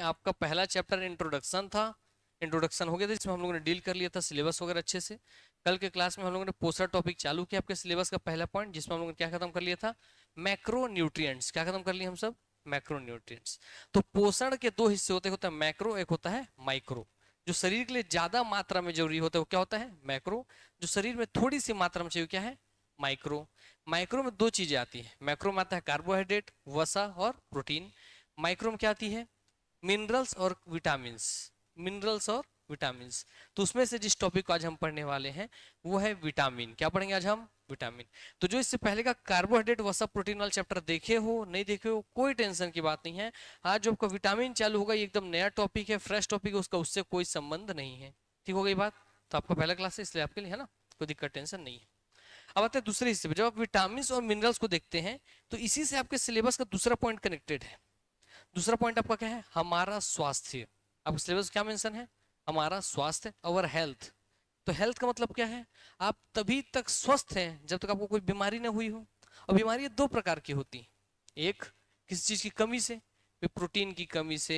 आपका पहला chapter introduction था। इंट्रोडक्शन हो गया था, जिसमें हम लोगों ने डील कर लिया था सिलेबस वगैरह अच्छे से। कल के क्लास में हम लोगों ने पोस्टर टॉपिक चालू किया आपके सिलेबस का पहला पॉइंट, जिसमें हम लोगों ने क्या खत्म कर लिया था, मैक्रो न्यूट्रिएंट्स। क्या खत्म कर लिए हम सब, मैक्रो न्यूट्रिएंट्स। तो पोषण के दो हिस्से होते हैं मैक्रो, एक होता है माइक्रो। जो शरीर के लिए ज्यादा मात्रा में जरूरी होता है वो क्या होता है, मैक्रो। जो शरीर में थोड़ी सी मात्रा में चाहिए क्या है, माइक्रो। माइक्रो में दो चीजें आती है, मैक्रो में आता है कार्बोहाइड्रेट, वसा और प्रोटीन। माइक्रो में क्या आती है, मिनरल्स और विटामिन्स। मिनरल्स और विटामिन्स। तो उसमें से जिस टॉपिक को आज हम पढ़ने वाले हैं वो है विटामिन। क्या पढ़ेंगे आज हम, विटामिन। तो जो इससे पहले का कार्बोहाइड्रेट वसा प्रोटीन वाला चैप्टर देखे हो नहीं देखे हो कोई टेंशन की बात नहीं है। आज जो आपका विटामिन चालू होगा ये एकदम नया टॉपिक है, फ्रेश टॉपिक है, उसका उससे कोई संबंध नहीं है। ठीक हो गई बात। तो आपका पहला क्लास है इसलिए आपके लिए है ना, कोई दिक्कत टेंशन नहीं है। अब आते हैं दूसरे हिस्से पे। जब आप विटामिन और मिनरल्स को देखते हैं तो इसी से आपके सिलेबस का दूसरा पॉइंट कनेक्टेड है। दूसरा पॉइंट आपका क्या है, हमारा स्वास्थ्य। आपका सिलेबस क्या मेंशन है, हमारा स्वास्थ्य, अवर हेल्थ। तो हेल्थ का मतलब क्या है, आप तभी तक स्वस्थ हैं जब तक आपको कोई बीमारी ना हुई हो। और बीमारी दो प्रकार की होती है, एक किसी चीज की कमी से, प्रोटीन की कमी से,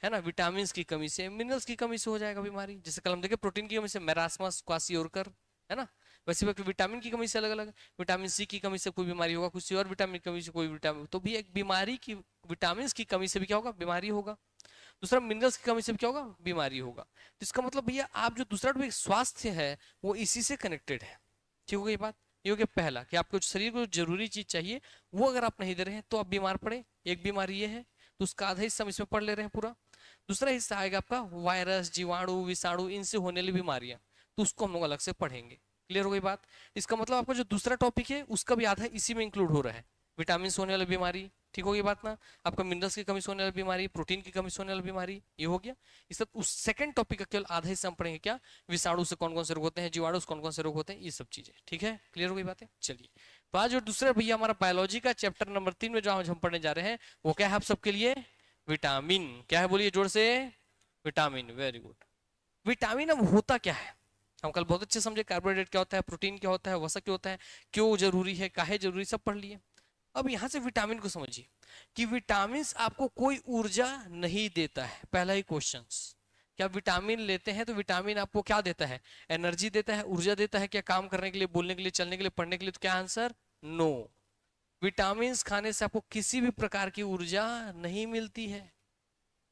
है ना, विटामिन की कमी से, मिनरल्स की कमी से हो जाएगा बीमारी। जैसे कल हम देखे प्रोटीन की कमी से मेरास्मस क्वासियोरकर, है ना। वैसे विटामिन की कमी से अलग अलग, विटामिन सी की कमी से कोई बीमारी होगा, किसी और विटामिन की कमी से कोई विटामिन, तो भी एक बीमारी की विटामिन की कमी से भी क्या होगा, बीमारी होगा। दूसरा मिनरल्स की कमी से भी क्या होगा, बीमारी होगा। तो इसका मतलब भैया आप जो दूसरा टॉपिक स्वास्थ्य है वो इसी से कनेक्टेड है। ठीक हो गई बात। ये हो गया पहला कि आपको शरीर को जरूरी चीज चाहिए वो अगर आप नहीं दे रहे हैं तो आप बीमार पड़े। एक बीमारी ये है, तो उसका आधा हिस्सा हम इसमें पढ़ ले रहे हैं पूरा। दूसरा हिस्सा आएगा आपका वायरस, जीवाणु, विषाणु, इनसे होने वाली बीमारियां, तो उसको हम लोग अलग से पढ़ेंगे। क्लियर हो गई बात। इसका मतलब आपका जो दूसरा टॉपिक है उसका भी आधा इसी में इंक्लूड हो रहा है। विटामिन से होने वाली बीमारी, ठीक हो गई बात ना। आपका मिनरल्स की कमी से होने वाली बीमारी, प्रोटीन की कमी से होने वाली बीमारी, ये हो गया। इस सब उस सेकंड टॉपिक का केवल आधा हिस्सा हम पढ़ेंगे, क्या, विषाणु से कौन कौन से रोग होते हैं, जीवाणु से कौन कौन से रोग होते हैं, ये सब चीजें। ठीक है, क्लियर हो गई बात है। चलिए, तो आज जो दूसरा भैया हमारा बायोलॉजी का चैप्टर नंबर 3 में जो आज हम पढ़ने जा रहे हैं वो क्या है आप सबके लिए, विटामिन। क्या है बोलिए जोर से, विटामिन। Very good. विटामिन अब होता क्या है, हम कल बहुत अच्छे समझे कार्बोहाइड्रेट क्या होता है, प्रोटीन क्या होता है, वसा क्या होता है, क्यों जरूरी है, काहे जरूरी, सब पढ़ लिए। अब यहां से विटामिन को समझिए कि विटामिन आपको कोई ऊर्जा नहीं देता है। पहला ही क्वेश्चन, क्या विटामिन लेते हैं तो विटामिन आपको क्या देता है, एनर्जी देता है, ऊर्जा देता है क्या, काम करने के लिए, बोलने के लिए, चलने के लिए, पढ़ने के लिए, तो क्या आंसर, नो। विटामिन खाने से आपको किसी भी प्रकार की ऊर्जा नहीं मिलती है।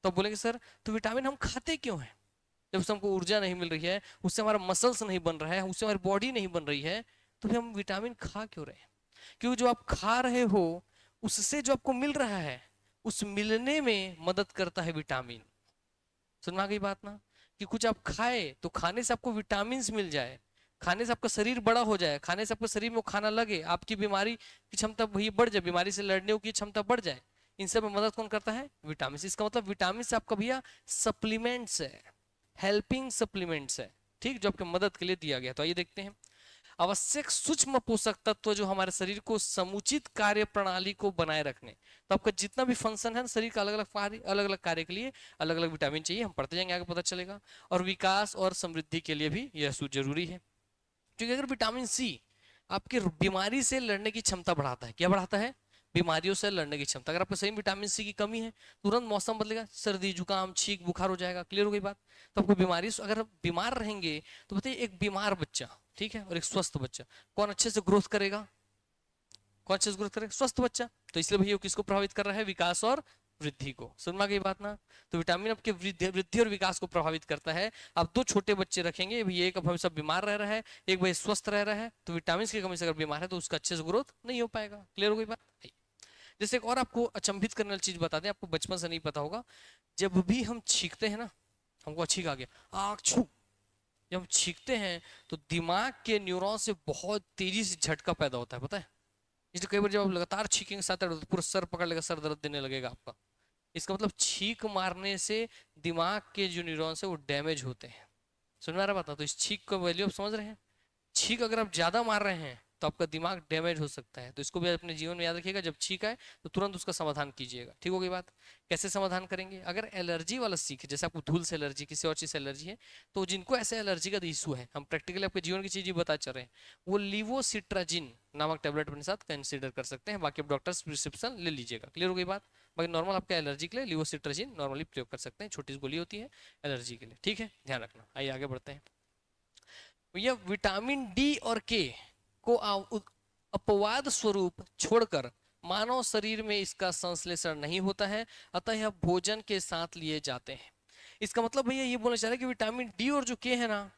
तो बोलेंगे सर तो विटामिन हम खाते क्यों हैं, जब उससे हमको ऊर्जा नहीं मिल रही है, उससे हमारा मसल्स नहीं बन रहा है, उससे हमारी बॉडी नहीं बन रही है, तो फिर हम विटामिन खा क्यों रहे हैं। क्योंकि जो आप खा रहे हो उससे जो आपको मिल रहा है उस मिलने में मदद करता है विटामिन। सुना गई बात ना, कि कुछ आप खाए तो खाने से आपको विटामिन मिल जाए, खाने से आपका शरीर बड़ा हो जाए, खाने से आपके शरीर में खाना लगे, आपकी बीमारी की क्षमता वही बढ़ जाए, बीमारी से लड़ने की क्षमता बढ़ जाए। इन सब में मदद कौन करता है, विटामिन। इसका मतलब विटामिन से आपका भैया सप्लीमेंट्स है, हेल्पिंग सप्लीमेंट्स है, ठीक, जो आपके मदद के लिए दिया गया। तो आइए देखते हैं। आवश्यक सूक्ष्म पोषक तत्व जो हमारे शरीर को समुचित कार्य प्रणाली को बनाए रखने, तो आपका जितना भी फंक्शन है शरीर का अलग अलग कार्य के लिए अलग अलग विटामिन चाहिए, हम पढ़ते जाएंगे आगे पता चलेगा। और विकास और समृद्धि के लिए भी यह जरूरी है, क्योंकि अगर विटामिन सी आपकी बीमारी से लड़ने की क्षमता बढ़ाता है, क्या बढ़ाता है, बीमारियों से लड़ने की क्षमता। अगर आपको सही विटामिन सी की कमी है तुरंत मौसम बदलेगा, सर्दी जुकाम छींक बुखार हो जाएगा। क्लियर हो गई बात। तो आपको बीमारी, अगर आप बीमार रहेंगे तो बताइए, एक बीमार बच्चा, ठीक है, और एक स्वस्थ बच्चा, कौन अच्छे से ग्रोथ करेगा, कौन अच्छे से ग्रोथ करेगा, स्वस्थ बच्चा। तो इसलिए भैया किसको प्रभावित कर रहा है, विकास और वृद्धि को। सुनना गई बात ना। तो विटामिन आपके वृद्धि और विकास को प्रभावित करता है। आप दो छोटे बच्चे रखेंगे, भैया एक हमेशा बीमार रह रहा है, एक भाई स्वस्थ रह रहा है, तो विटामिन की कमी से अगर बीमार है तो उसका अच्छे से ग्रोथ नहीं हो पाएगा। क्लियर हो गई बात। जैसे एक और आपको अचंभित करने वाली चीज बता दें, आपको बचपन से नहीं पता होगा, जब भी हम छींकते हैं ना, हमको छींक आ गया आग छू, जब हम छींकते हैं तो दिमाग के न्यूरॉन से बहुत तेजी से झटका पैदा होता है, पता है। इसलिए कई बार जब आप लगातार छींकेंगे साथ तो पूरा सर पकड़ लेगा, सर दर्द देने लगेगा आपका। इसका मतलब छींक मारने से दिमाग के जो न्यूरॉन्स है वो डैमेज होते हैं। समझ में आ रहा बात ना। तो इस छींक का वैल्यू आप समझ रहे हैं। छींक अगर आप ज्यादा मार रहे हैं तो आपका दिमाग डैमेज हो सकता है। तो इसको भी अपने जीवन में याद रखिएगा, जब छींक आए तो तुरंत उसका समाधान कीजिएगा। ठीक हो गई बात। कैसे समाधान करेंगे, अगर एलर्जी वाला सीख, जैसे आपको धूल से एलर्जी, किसी और चीज से एलर्जी है, तो जिनको ऐसे एलर्जी का इशू है, हम प्रैक्टिकली आपके जीवन की चीज बता चल रहे हैं, वो लिवोसिट्राजिन नामक टेबलेट अपने साथ कंसिडर कर सकते हैं। बाकी आप डॉक्टर प्रिस्क्रिप्शन ले लीजिएगा। क्लियर हो गई बात। बाकी नॉर्मल आपका एलर्जी के लिए लिवोसिट्राजिन नॉर्मली प्रयोग कर सकते हैं, छोटी सी गोली होती है एलर्जी के लिए, ठीक है, ध्यान रखना। आइए आगे बढ़ते हैं। भैया विटामिन डी और के को अपवाद स्वरूप छोड़कर मानव शरीर में इसका संश्लेषण नहीं होता है, अतः यह भोजन के साथ लिए जाते हैं। इसका मतलब भैया ये बोलना चाह रहे हैं कि विटामिन डी और जो के है ना,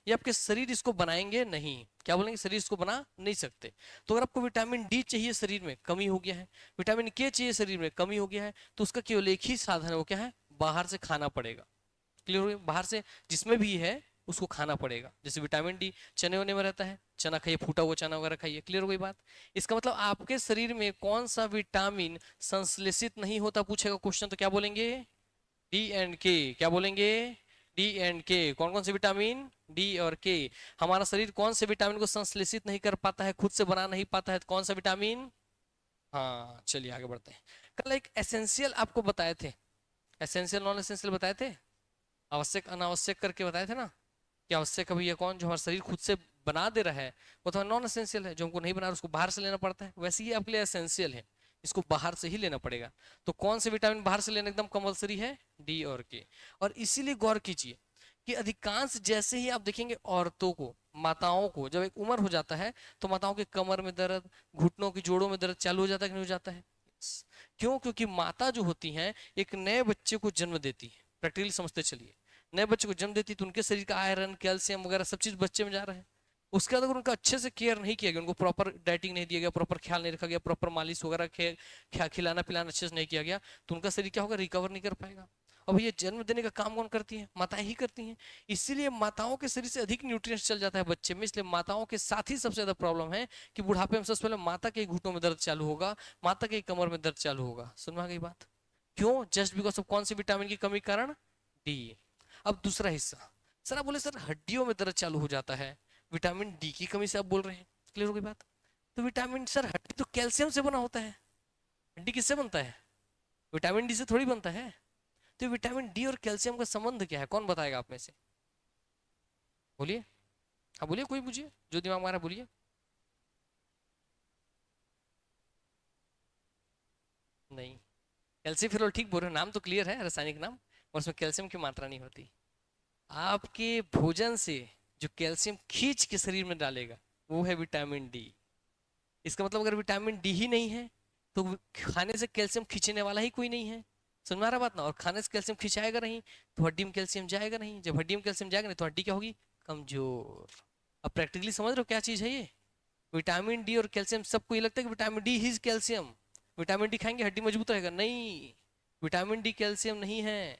ये आपके शरीर इसको बनाएंगे नहीं। क्या बोलेंगे? शरीर इसको बना नहीं सकते। तो अगर आपको विटामिन डी चाहिए, शरीर में कमी हो गया है, विटामिन के चाहिए, शरीर में कमी हो गया है, तो उसका केवल एक ही साधन है, वो क्या है? बाहर से खाना पड़ेगा। क्लियर हो गया? बाहर से जिसमें भी है उसको खाना पड़ेगा। जैसे विटामिन डी चने वने में रहता है, चना खाइए, फूटा हुआ चना वगैरह खाइए। क्लियर हो गई बात? इसका मतलब आपके शरीर में कौन सा विटामिन संश्लेषित नहीं होता पूछेगा क्वेश्चन, तो क्या बोलेंगे? डी एंड के। क्या बोलेंगे? डी एंड के। कौन कौन से विटामिन? डी और के। हमारा शरीर कौन से विटामिन को संश्लेषित नहीं कर पाता है, खुद से बना नहीं पाता है, तो कौन सा विटामिन? हाँ, चलिए आगे बढ़ते हैं। कल एक एसेंशियल आपको बताए थे, एसेंशियल नॉन एसेंशियल बताए थे, आवश्यक अनावश्यक करके बताए थे ना, कि आवश्यक अभी ये कौन जो हमारा शरीर खुद से बना दे रहा है वो तो नॉन एसेंशियल है, जो हमको नहीं बना रहा उसको बाहर से लेना पड़ता है। वैसे ही आपके लिए एसेंशियल है, इसको बाहर से ही लेना पड़ेगा। तो कौन से विटामिन बाहर से लेना एकदम कंपलसरी है? डी और के। और इसीलिए गौर कीजिए कि अधिकांश जैसे ही आप देखेंगे औरतों को, माताओं को, जब एक उम्र हो जाता है तो माताओं के कमर में दर्द, घुटनों की जोड़ों में दर्द चालू हो जाता है कि नहीं हो जाता है? क्यों? क्योंकि माता जो होती हैं एक नए बच्चे को जन्म देती है। प्रैक्टिकली समझते चलिए, नए बच्चे को जन्म देती तो उनके शरीर का आयरन, कैल्शियम वगैरह सब चीज बच्चे में जा रहा है। उसके बाद अगर उनका अच्छे से केयर नहीं किया गया, उनको प्रॉपर डाइटिंग नहीं दिया गया, प्रॉपर ख्याल नहीं रखा गया, प्रॉपर मालिश वगैरह खिलाना पिलाना अच्छे से नहीं किया गया, तो उनका शरीर क्या होगा? रिकवर नहीं कर पाएगा। और भैया जन्म देने का काम कौन करती है? माताएं ही करती हैं। इसीलिए माताओं के शरीर से अधिक न्यूट्रिएंट्स चल जाता है बच्चे में। इसलिए माताओं के साथ ही सबसे ज्यादा प्रॉब्लम है कि बुढ़ापे में सबसे पहले माता के घुटनों में दर्द चालू होगा, माता के कमर में दर्द चालू होगा। सुन में आ गई बात? क्यों? जस्ट बिकॉज ऑफ कौन सी विटामिन की कमी के कारण? डी। अब दूसरा हिस्सा, सर आप बोले सर हड्डियों में दर्द चालू हो जाता है, विटामिन डी की कमी से आप बोल रहे हैं। क्लियर हो गई बात? तो विटामिन, सर हड्डी तो कैल्शियम से बना होता है, हड्डी किससे बनता है? विटामिन डी से थोड़ी बनता है। तो विटामिन डी और कैल्शियम का संबंध क्या है? कौन बताएगा आप में से? बोलिए, हाँ बोलिए, कोई पूछिए, जो दिमाग मारा बोलिए। नहीं, कैल्शियम फिर ठीक बोल रहे हो, नाम तो क्लियर है, रासायनिक नाम, और उसमें कैल्शियम की मात्रा नहीं होती। आपके भोजन से जो कैल्शियम खींच के शरीर में डालेगा वो है विटामिन डी। इसका मतलब अगर विटामिन डी ही नहीं है तो खाने से कैल्शियम खींचने वाला ही कोई नहीं है। समझ में आ रहा बात ना? और खाने से कैल्शियम खिंचाएगा नहीं तो हड्डी में कैल्शियम जाएगा नहीं, जब हड्डी में कैल्शियम जाएगा नहीं तो हड्डी क्या होगी? कमजोर। अब प्रैक्टिकली समझ रहे हो क्या चीज है ये? विटामिन डी और कैल्शियम, सबको ये लगता है कि विटामिन डी ही कैल्शियम, विटामिन डी खाएंगे हड्डी मजबूत रहेगा। नहीं, विटामिन डी कैल्शियम नहीं है।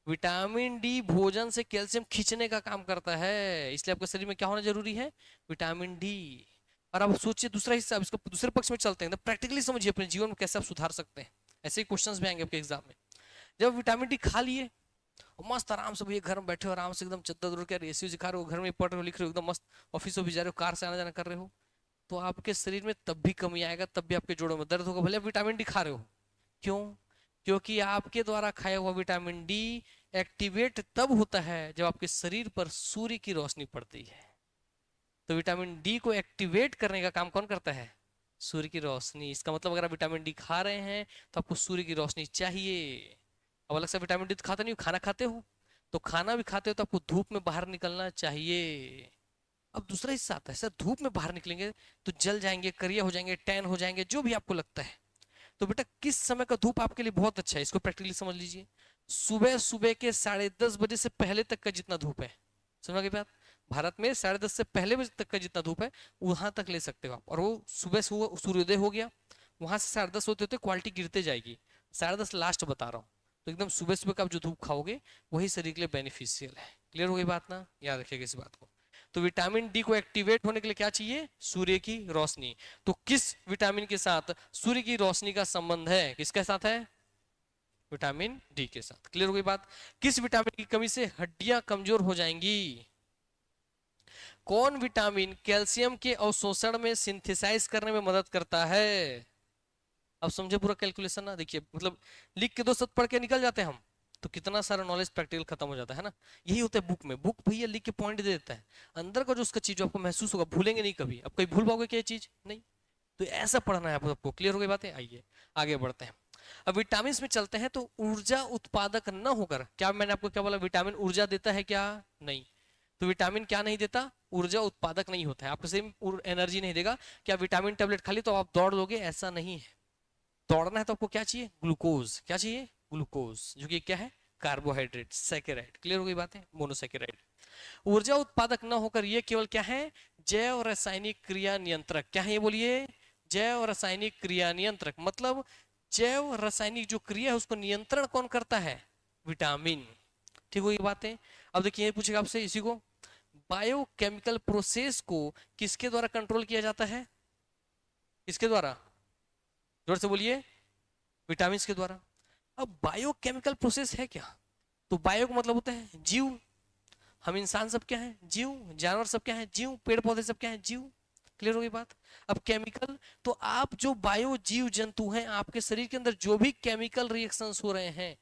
विटामिन डी भोजन से कैल्शियम खींचने का काम करता है, इसलिए आपके शरीर में क्या होना जरूरी है? Vitamin D. और अब सोचिए दूसरा हिस्सा, अब इसको दूसरे पक्ष में चलते हैं, तो प्रैक्टिकली समझिए अपने जीवन में कैसे आप सुधार सकते हैं। ऐसे ही क्वेश्चंस भी आएंगे आपके एग्जाम में। जब विटामिन डी खा लिए और मस्त आराम से भैया घर में बैठे हो, आराम से एकदम चद्दर उड़ के एसी खा रहे हो, घर में पढ़ रहे हो, लिख रहे हो, एकदम मस्त ऑफिस भी जा रहे हो, कार से आना जाना कर रहे हो, तो आपके शरीर में तब भी कमी आएगा, तब भी आपके जोड़ों में दर्द होगा, भले आप विटामिन डी खा रहे हो। क्यों? क्योंकि आपके द्वारा खाया हुआ विटामिन डी एक्टिवेट तब होता है जब आपके शरीर पर सूर्य की रोशनी पड़ती है। तो विटामिन डी को एक्टिवेट करने का काम कौन करता है? सूर्य की रोशनी। इसका मतलब अगर आप विटामिन डी खा रहे हैं तो आपको सूर्य की रोशनी चाहिए। अब अलग से विटामिन डी तो खाते नहीं हो, खाना खाते हो, तो खाना भी खाते हो तो आपको धूप में बाहर निकलना चाहिए। अब दूसरा हिस्सा आता है, सर धूप में बाहर निकलेंगे तो जल जाएंगे, करिया हो जाएंगे, टैन हो जाएंगे, जो भी आपको लगता है। तो बेटा किस समय का धूप आपके लिए बहुत अच्छा है, इसको प्रैक्टिकली समझ लीजिए। सुबह सुबह के 10:30 बजे से पहले तक का जितना धूप है, सुना की बात, भारत में 10:30 से पहले बजे तक का जितना धूप है वहां तक ले सकते हो आप। और वो सुबह सूर्योदय हो गया, वहां से 10:30 होते होते क्वालिटी गिरते जाएगी, 10:30 लास्ट बता रहा हूँ। तो एकदम सुबह सुबह का आप जो धूप खाओगे वही शरीर के लिए बेनिफिशियल है। क्लियर हो गई बात ना? याद रखिएगा इस बात को। तो विटामिन डी को एक्टिवेट होने के लिए क्या चाहिए? सूर्य की रोशनी। तो किस विटामिन के साथ सूर्य की रोशनी का संबंध है? किसके साथ है? विटामिन डी के साथ। क्लियर हो गई बात? किस विटामिन की कमी से हड्डियां कमजोर हो जाएंगी? कौन विटामिन कैल्शियम के अवशोषण में सिंथेसाइज करने में मदद करता है? अब समझे पूरा कैलकुलेशन ना? देखिए मतलब लिख के 2 शब्द पढ़ के निकल जाते हैं हम तो कितना सारा नॉलेज प्रैक्टिकल खत्म हो जाता है ना। यही होता है बुक में, बुक भैया लिख के पॉइंट दे देता है, अंदर का जो उसका चीज आपको महसूस होगा, भूलेंगे नहीं कभी। अब कहीं भूल पाओगे क्या चीज? नहीं। तो ऐसा पढ़ना है आपको। क्लियर हो गई बातें? आइए आगे बढ़ते हैं। अब विटामिन में चलते हैं, तो ऊर्जा उत्पादक न होकर, क्या मैंने आपको क्या बोला, विटामिन ऊर्जा देता है क्या? नहीं। तो विटामिन क्या नहीं देता? ऊर्जा उत्पादक नहीं होता है, आपको सेम एनर्जी नहीं देगा। क्या विटामिन टेबलेट खाली तो आप दौड़ लोगे? ऐसा नहीं है। दौड़ना है तो आपको क्या चाहिए? ग्लूकोज। क्या चाहिए? ग्लूकोज, जो कि क्या है? Carbohydrate, saccharide. क्लियर हो गई बात है? मोनोसैकेराइड। ऊर्जा उत्पादक न होकर ये केवल क्या है? जैव रासायनिक क्रिया नियंत्रक। क्या है ये? बोलिए। जैव रासायनिक क्रिया नियंत्रक, मतलब जैव रासायनिक जो क्रिया है उसको नियंत्रण कौन करता है? विटामिन। ठीक हो ये बातें? अब देखिए ये पूछेगा आपसे इसी को, बायोकेमिकल प्रोसेस को किसके द्वारा कंट्रोल किया जाता है? किसके द्वारा? जोर से बोलिए। विटामिन के द्वारा। अब बायोकेमिकल प्रोसेस है क्या? तो बायो का मतलब होता है जीव। हम इंसान सब क्या है? जीव। जानवर सब क्या है? जीव। पेड़ पौधे सब क्या है? जीव। क्लियर हो गई बात? अब केमिकल, तो आप जो बायो जीव जंतु हैं, आपके शरीर के अंदर जो भी केमिकल रिएक्शंस हो रहे हैं,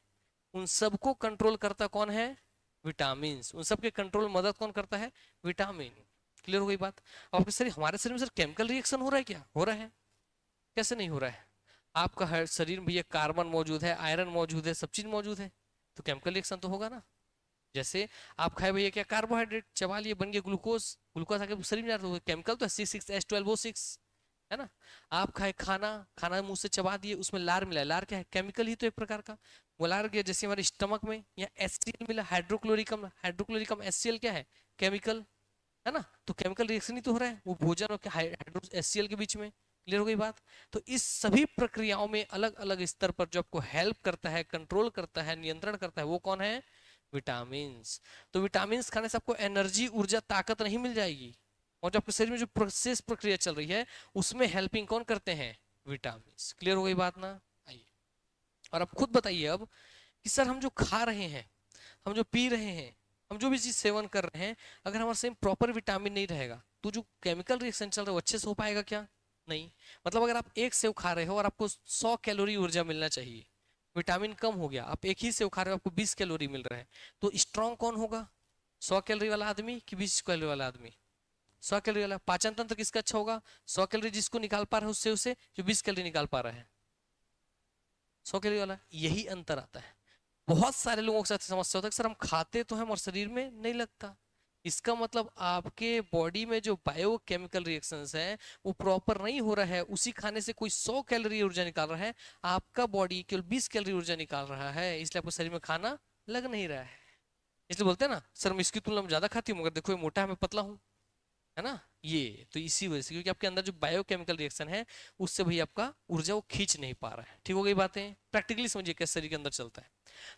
उन सबको कंट्रोल करता कौन है? विटामिन। उन सबके कंट्रोल मदद कौन करता है? विटामिन। क्लियर हो गई बात? आपके शरीर, हमारे शरीर में सर केमिकल रिएक्शन हो रहा है क्या? हो रहा है। कैसे नहीं हो रहा है? आपका हर शरीर में ये कार्बन मौजूद है, आयरन मौजूद है, सब चीज मौजूद है, तो केमिकल रिएक्शन तो होगा ना। जैसे आप खाए भैया क्या? कार्बोहाइड्रेट चबा लिए, बन गया ग्लूकोज। ग्लूकोज आके शरीर में जाता है, केमिकल तो है C6H12O6, है ना। आप खाए खाना, खाना मुंह से चबा दिए, उसमें लार मिला, लार क्या है? केमिकल ही तो एक प्रकार का। वो लार गया, जैसे हमारे स्टमक में या HCl मिला, हाइड्रोक्लोरिकम, हाइड्रोक्लोरिकम HCl क्या है? केमिकल, है ना। तो केमिकल रिएक्शन ही तो हो रहा है, वो भोजन और हाइड्रो HCl के बीच में। क्लियर हो गई बात? तो इस सभी प्रक्रियाओं में अलग अलग स्तर पर जो आपको हेल्प करता है, कंट्रोल करता है, नियंत्रण करता है, वो कौन है? विटामिन्स। तो विटामिन्स खाने से आपको एनर्जी, ऊर्जा, ताकत नहीं मिल जाएगी, और जो आपके शरीर में जो प्रोसेस प्रक्रिया चल रही है उसमें हेल्पिंग कौन करते हैं? विटामिन्स। क्लियर हो गई बात ना? आइए, और अब खुद बताइए अब कि सर हम जो खा रहे हैं, हम जो पी रहे हैं, हम जो भी चीज सेवन कर रहे हैं, अगर हमारे सेम प्रॉपर विटामिन नहीं रहेगा तो जो केमिकल रिएक्शन चल रहा है वो अच्छे से हो पाएगा क्या? नहीं। मतलब अगर आप एक सेव खा रहे हो और आपको 100 कैलोरी ऊर्जा मिलना चाहिए, विटामिन कम हो गया, आप एक ही सेव खा रहे हो, आपको 20 कैलोरी मिल रहा है, तो स्ट्रांग कौन होगा? 100 कैलोरी वाला आदमी कि 20 कैलोरी वाला आदमी? 100 कैलोरी वाला। पाचन तंत्र किसका अच्छा होगा? 100 कैलोरी जिसको निकाल पा रहा है उससे, उसे जो 20 कैलोरी निकाल पा रहा है, 100 कैलोरी वाला। यही अंतर आता है। बहुत सारे लोगों के साथ समस्या होता है कि सर हम खाते तो हैं और शरीर में नहीं लगता। इसका मतलब आपके बॉडी में जो बायोकेमिकल रिएक्शंस है वो प्रॉपर नहीं हो रहा है। उसी खाने से कोई 100 कैलोरी ऊर्जा निकाल रहा है, आपका बॉडी केवल 20 कैलोरी ऊर्जा निकाल रहा है, इसलिए आपको शरीर में खाना लग नहीं रहा है। इसलिए बोलते हैं ना, सर मैं इसकी तुलना में ज्यादा खाती हूँ मगर देखो ये मोटा है, मैं पतला हूँ, है ना। ये तो इसी वजह से, क्योंकि आपके अंदर जो बायोकेमिकल रिएक्शन है उससे भाई आपका ऊर्जा वो खींच नहीं पा रहा है। ठीक हो गई बातें? प्रैक्टिकली समझिए कैसे शरीर के अंदर चलता है।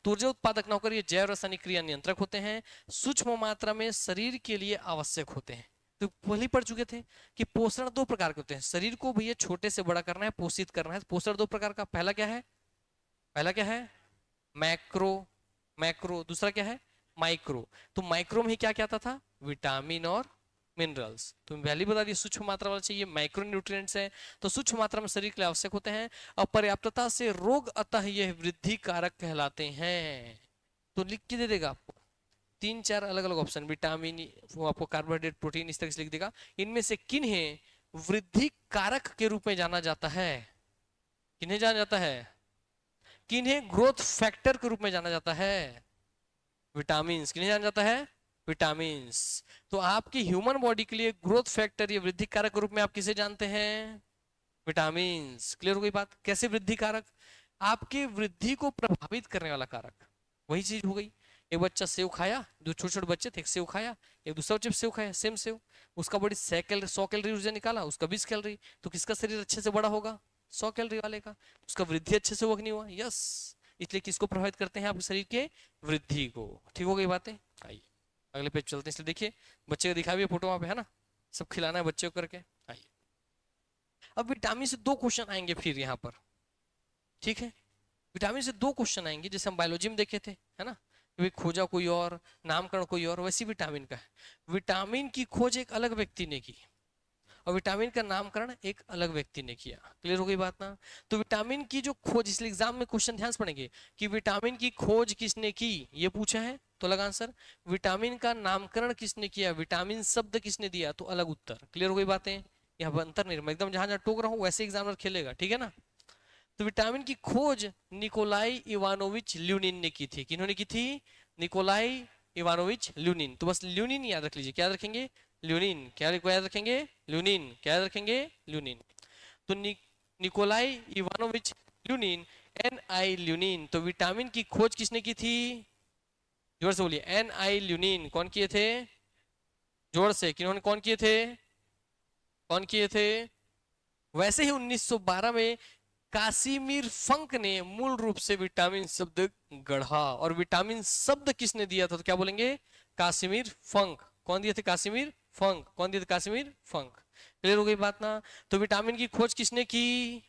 तो ऊर्जा उत्पादक न होकर ये जैव रासायनिक क्रिया नियंत्रक होते हैं, सूक्ष्म मात्रा में शरीर के लिए आवश्यक होते हैं। तो पहले पढ़ चुके थे कि पोषण दो प्रकार के होते हैं। शरीर को भैया छोटे से बड़ा करना है, पोषित करना है, पोषण दो प्रकार का। पहला क्या है? पहला क्या है? मैक्रो। मैक्रो। दूसरा क्या है? माइक्रो। तो माइक्रो में ही क्या क्या आता था? विटामिन और मिनरल्स। तो पहले बता दिए सूक्ष्म मात्रा वाला चाहिए, माइक्रो न्यूट्रिएंट्स है, तो सूक्ष्म मात्रा में शरीर के लिए आवश्यक होते हैं। अपर्याप्तता से रोग अतः यह वृद्धि कारक कहलाते हैं। तो लिख के दे देगा आपको 3-4 अलग अलग ऑप्शन, विटामिन, वो आपको कार्बोहाइड्रेट, प्रोटीन, इस तरह से लिख देगा। इनमें से किन्हें वृद्धि कारक के रूप में जाना जाता है? किन्हें जाना जाता है? किन्हें ग्रोथ फैक्टर के रूप में जाना जाता है? विटामिन। किन्हें जाना जाता है? विटामिन। तो आपकी ह्यूमन बॉडी के लिए ग्रोथ फैक्टर या वृद्धि कारक के रूप में आप किसे जानते हैं? विटामिन। क्लियर हो गई बात? कैसे वृद्धि कारक? आपकी वृद्धि को प्रभावित करने वाला कारक। वही चीज हो गई, एक बच्चा सेव खाया, दो छोटे छोटे बच्चे थे, एक सेव खाया, एक दूसरा बच्चा सेव खाया, सेम सेव, उसका बॉडी 100 कैलोरी ऊर्जा निकाला, उसका 20 कैलोरी, तो किसका शरीर अच्छे से बड़ा होगा? 100 कैलोरी वाले का। उसका वृद्धि अच्छे से हुआ कि नहीं हुआ? यस। इसलिए किसको प्रभावित करते हैं? आपके शरीर के वृद्धि को। ठीक हो गई बातें? आइए अगले पेज चलते हैं। इसलिए देखिए बच्चे को दिखाई फोटो वहां पे, है ना, सब खिलाना है बच्चे को करके। आइए अब विटामिन से 2 क्वेश्चन आएंगे फिर यहाँ पर। ठीक है, विटामिन से 2 क्वेश्चन आएंगे, जैसे हम बायोलॉजी में देखे थे, है ना, कि खोजा कोई और, नामकरण कोई और, वैसी विटामिन का है। विटामिन की खोज एक अलग व्यक्ति ने की और विटामिन का नामकरण एक अलग व्यक्ति ने किया। क्लियर हो गई बात ना? तो विटामिन की जो खोज, इसलिए एग्जाम में क्वेश्चन ध्यान से पढ़ेंगे कि विटामिन की खोज किसने की, ये पूछा है तो लगा आंसर। विटामिन का नामकरण किसने किया, विटामिन शब्द किसने दिया, तो अलग उत्तर। क्लियर हो गई बातें? यहाँ पर अंतर नहीं, मैं एकदम जहां जहां टोक रहा हूँ वैसे एग्जामिनर खेलेगा, ठीक है ना। तो विटामिन की खोज निकोलाई इवानोविच ल्यूनिन ने की थी। किन्होंने की थी? Nikolai Ivanovich Lunin. तो बस ल्यूनिन याद रख लीजिए। क्या याद रखेंगे? ल्यूनिन। क्या याद रखेंगे? ल्यूनिन। क्या याद रखेंगे? ल्यूनिन। तो निकोलाई इवानोविच ल्यूनिन, एन आई ल्यूनिन। तो विटामिन की खोज किसने की थी? जोर से बोलिए। एन आई ल्यूनिन कौन किए थे? जोर से। किन्होंने कौन किए थे? कौन किए थे? वैसे ही 1912 में कासिमिर फंक ने मूल रूप से विटामिन शब्द गढ़ा। और विटामिन शब्द किसने दिया था? तो क्या बोलेंगे? Casimir Funk. कौन दिए थे? Casimir Funk. कौन दिए थे? Casimir Funk. क्लियर हो गई बात ना? तो विटामिन की खोज किसने की?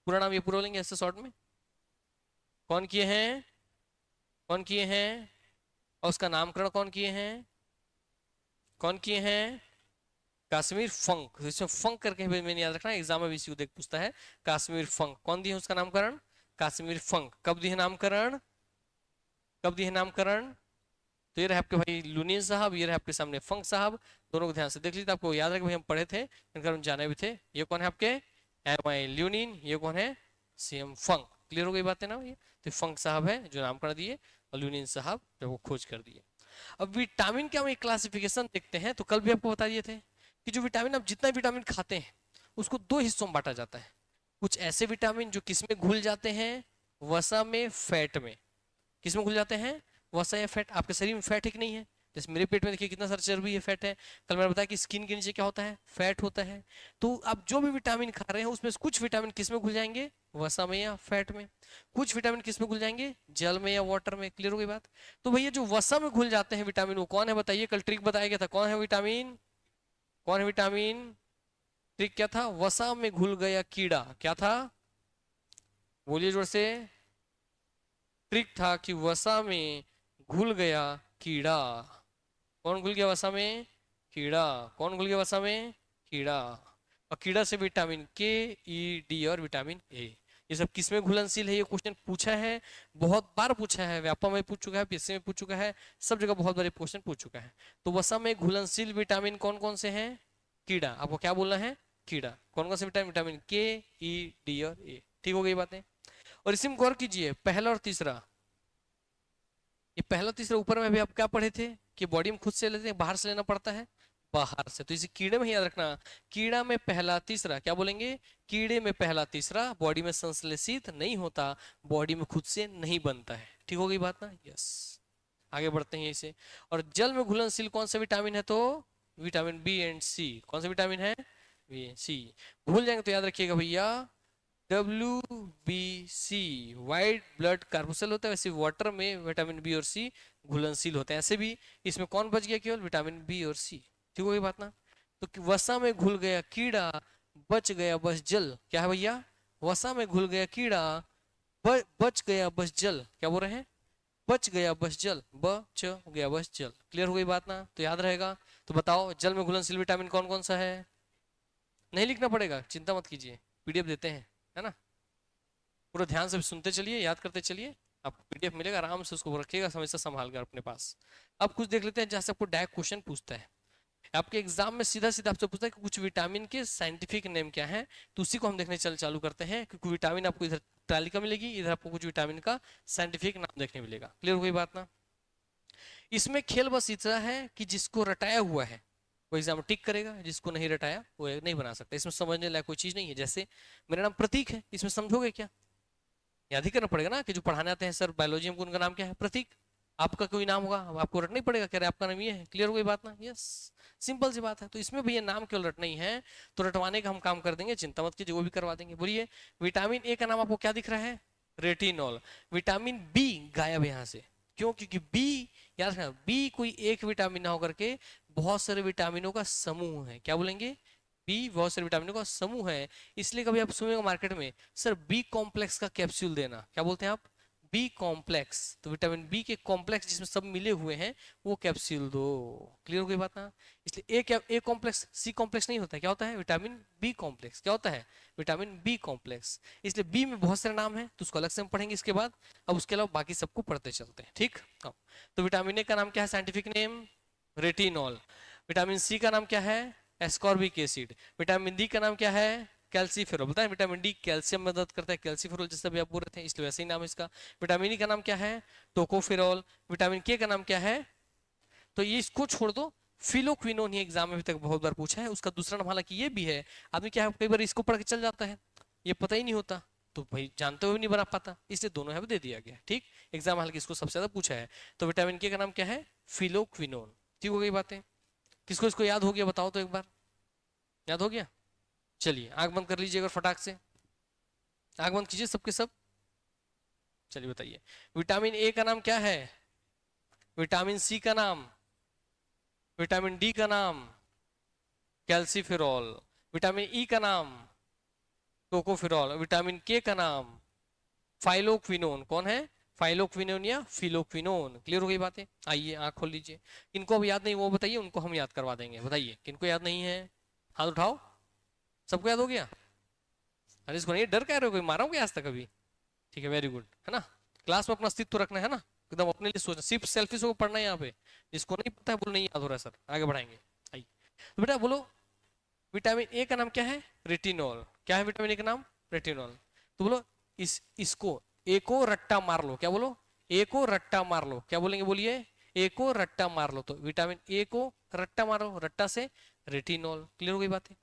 पूरा नाम ये पूरा बोलेंगे ऐसे शॉर्ट में। कौन किए हैं? कौन किए हैं? और उसका नामकरण कौन किए हैं? कौन किए हैं? काश्मीर फंक। तो इसमें फंक करके मैंने याद रखना, एग्जाम में भी इसी को देख पूछता है। काश्मीर फंक कौन दिए उसका नामकरण? काश्मीर फंक। कब दिए नामकरण? कब दिए नामकरण? तो ये रहे आपके भाई लूनिन साहब, ये रहे आपके सामने फंक साहब। दोनों को ध्यान से देख लीजिए। आपको याद रहे भाई हम पढ़े थे, इनका हम जाने भी थे। ये कौन है आपके? एम आई ल्यूनिन। ये कौन है? सीएम फंक। क्लियर हो गई बातें ना? ये तो फंक साहब है जो नामकरण दिए, और ल्यूनिन साहब जो वो खोज कर दिए। अब विटामिन के हम एक क्लासिफिकेशन देखते हैं। तो कल भी आपको बता दिए थे कि जो विटामिन, आप जितना विटामिन खाते हैं उसको दो हिस्सों में बांटा जाता है। कुछ ऐसे विटामिन जो किसमें घुल जाते हैं? वसा में, फैट में। किसमें घुल जाते हैं? वसा या फैट। आपके शरीर में फैट है कि नहीं है? जैसे मेरे पेट में देखिए कितना सारा चर्बी है, फैट है। कल मैंने बताया कि स्किन के नीचे क्या होता है? फैट होता है। तो आप जो भी विटामिन खा रहे हैं उसमें से कुछ विटामिन किसमें घुल जाएंगे? वसा में या फैट में। कुछ विटामिन किसमें घुल जाएंगे? जल में या वाटर में। क्लियर हो गई बात? तो भैया जो वसा में घुल जाते हैं विटामिन वो कौन है बताइए? कल ट्रिक बताया गया था। कौन है विटामिन? कौन है विटामिन? ट्रिक क्या था? वसा में घुल गया कीड़ा। क्या था? बोलिए जोर से। ट्रिक था कि वसा में घुल गया कीड़ा। कौन घुल गया वसा में? कीड़ा। कौन घुल गया वसा में? कीड़ा। और कीड़ा से विटामिन के, ई, डी और विटामिन ए, ये सब किसमें घुलनशील है? ये क्वेश्चन पूछा है, बहुत बार पूछा है। व्यापम में पूछ चुका है, पीएससी में पूछ चुका है, सब जगह बहुत बार क्वेश्चन पूछ चुका है। तो वसा में घुलनशील विटामिन कौन कौन से हैं? कीड़ा। आपको क्या बोलना है? कीड़ा। कौन कौन से विटामिन? विटामिन के, ई, डी और ए। ठीक हो गई बातें? और इसी में गौर कीजिए, पहला और तीसरा, ये पहला तीसरा ऊपर में भी आप क्या पढ़े थे कि बॉडी में खुद से लेते हैं, बाहर से लेना पड़ता है? बाहर से। तो इसे कीड़े में ही याद रखना। कीड़ा में पहला तीसरा क्या बोलेंगे? कीड़े में पहला तीसरा बॉडी में संश्लेषित नहीं होता, बॉडी में खुद से नहीं बनता है। ठीक हो गई बात ना? यस। आगे बढ़ते हैं इसे। और जल में घुलनशील कौन सा विटामिन है? तो विटामिन बी एंड सी। कौन सा विटामिन है? बी एंड सी। भूल जाएंगे तो याद रखिएगा भैया, WBC व्हाइट ब्लड कार्बोसेल होता है। वैसे वाटर में विटामिन बी और सी घुलनशील होते हैं। ऐसे भी इसमें कौन बच गया? केवल विटामिन बी और सी। ठीक हो गई बात ना? तो वसा में घुल गया कीड़ा, बच गया बस जल। क्या है भैया? वसा में घुल गया कीड़ा, बच गया बस जल। क्या बोल रहे हैं? बच गया बस जल, बच गया बस जल। क्लियर हो गई बात ना? तो याद रहेगा। तो बताओ जल में घुलनशील विटामिन कौन कौन सा है? नहीं लिखना पड़ेगा, चिंता मत कीजिए, पीडीएफ देते हैं, है ना? पूरा ध्यान से सुनते चलिए, याद करते चलिए। आपको पीडीएफ मिलेगा, आराम से उसको रखिएगा हमेशा संभाल कर अपने पास। अब कुछ देख लेते हैं जहाँ से आपको डायरेक्ट क्वेश्चन पूछता है। आपके एग्जाम में सीधा सीधा आपसे पूछता है कि कुछ विटामिन के साइंटिफिक नेम क्या है। तो उसी को हम देखने चालू करते हैं, क्योंकि विटामिन आपको इधर तालिका मिलेगी, इधर आपको कुछ विटामिन का साइंटिफिक नाम देखने मिलेगा। क्लियर हो गई बात ना? इसमें खेल बस इतना है कि जिसको रटाया हुआ है वो एग्जाम टिक करेगा, जिसको नहीं रटाया वो नहीं बना सकता। इसमें समझने लायक कोई चीज नहीं है। जैसे मेरा नाम प्रतीक है, इसमें समझोगे क्या? याद ही करना पड़ेगा ना कि जो पढ़ाने आते हैं सर बायोलॉजी में, उनका नाम क्या है? प्रतीक। आपका कोई नाम होगा, आपको रटना ही पड़ेगा, कह रहे आपका नाम ये है। क्लियर हो गई बात ना? यस, सिंपल सी बात है। तो इसमें भी ये नाम केवल रटना ही है, तो रटवाने का हम काम कर देंगे, चिंता मत कीजिए, वो भी करवा देंगे। बोलिए, विटामिन ए का नाम आपको क्या दिख रहा है? रेटिनॉल। विटामिन बी गायब यहाँ से, क्यों? क्योंकि बी, याद रखना, बी कोई एक विटामिन ना होकर के बहुत सारे विटामिनों का समूह है। क्या बोलेंगे? बी बहुत सारे विटामिनों का समूह है। इसलिए कभी आप सुनेंगे मार्केट में, सर बी कॉम्प्लेक्स का कैप्सूल देना। क्या बोलते हैं आप? B complex. तो विटामिन बी के कॉम्प्लेक्स जिसमें सब मिले हुए हैं वो कैप्सूल दो। क्लियर हो गई बात ना? इसलिए ए कॉम्प्लेक्स सी कॉम्प्लेक्स नहीं होता है। क्या होता है? Vitamin B complex. क्या होता है? Vitamin B complex. इसलिए बी में बहुत सारे नाम है, तो उसको अलग से हम पढ़ेंगे इसके बाद। अब उसके अलावा बाकी सबको पढ़ते चलते हैं, ठीक? हाँ। तो विटामिन ए का नाम क्या है scientific name? Retinol. Vitamin C का नाम क्या है? Ascorbic acid. विटामिन डी का नाम क्या है? कैल्सीफेरॉल, बताए विटामिन डी कैल्शियम में मदद करता है, कैल्सीफेरॉल जैसे भी आप बोल रहे थे, इसलिए वैसे ही नाम है इसका। विटामिन ई का नाम क्या है, टोकोफेरॉल। विटामिन के का नाम क्या है, तो ये इसको छोड़ दो, फिलोक्विनोन ही एग्जाम में अभी तक बहुत बार पूछा है, उसका दूसरा नाम हालांकि ये भी है। आदमी क्या है, कई बार इसको पढ़ के चल जाता है, ये पता ही नहीं होता, तो भाई जानते हुए भी नहीं बना पाता, इसलिए दोनों है वो दे दिया गया। ठीक, एग्जाम हालांकि इसको सबसे ज्यादा पूछा है। तो विटामिन के का नाम क्या है, फिलोक्विनोन। ठीक हो गई बातें, किसको इसको याद हो गया बताओ तो एक बार, याद हो गया? चलिए आंख बंद कर लीजिए अगर फटाक से, आंख बंद कीजिए सबके सब। चलिए बताइए, विटामिन ए का नाम क्या है, विटामिन सी का नाम, विटामिन डी का नाम कैल्सीफेरॉल, विटामिन ई का नाम टोकोफेरॉल, विटामिन के का नाम फाइलोक्विनोन। कौन है, फाइलोक्विनोन या फिलोक्विनोन। क्लियर हो गई बातें? आइए आंख खोल लीजिए। किनको अब याद नहीं वो बताइए, उनको हम याद करवा देंगे। बताइए किनको याद नहीं है, हाथ उठाओ। सबको याद हो गया? अरे इसको नहीं डर कह रहे हो, कोई मारा हो क्या आज तक अभी? ठीक है, वेरी गुड, है ना। क्लास में अपना अस्तित्व रखना है ना, एकदम अपने लिए सोचना, सिर्फ सेल्फिश को पढ़ना है यहाँ पे। जिसको नहीं पता है बोलो नहीं याद हो रहा है सर, आगे बढ़ाएंगे। आइए तो बेटा बोलो, विटामिन ए का नाम क्या है, रेटिनॉल। क्या है विटामिन ए का नाम, रेटिनॉल। तो बोलो इसको ए को रट्टा मार लो, क्या बोलो, ए को रट्टा मार लो। क्या बोलेंगे, बोलिए, ए को रट्टा मार लो। तो विटामिन ए को रट्टा मारो, रट्टा से रेटिनॉल। क्लियर हो गई बातें?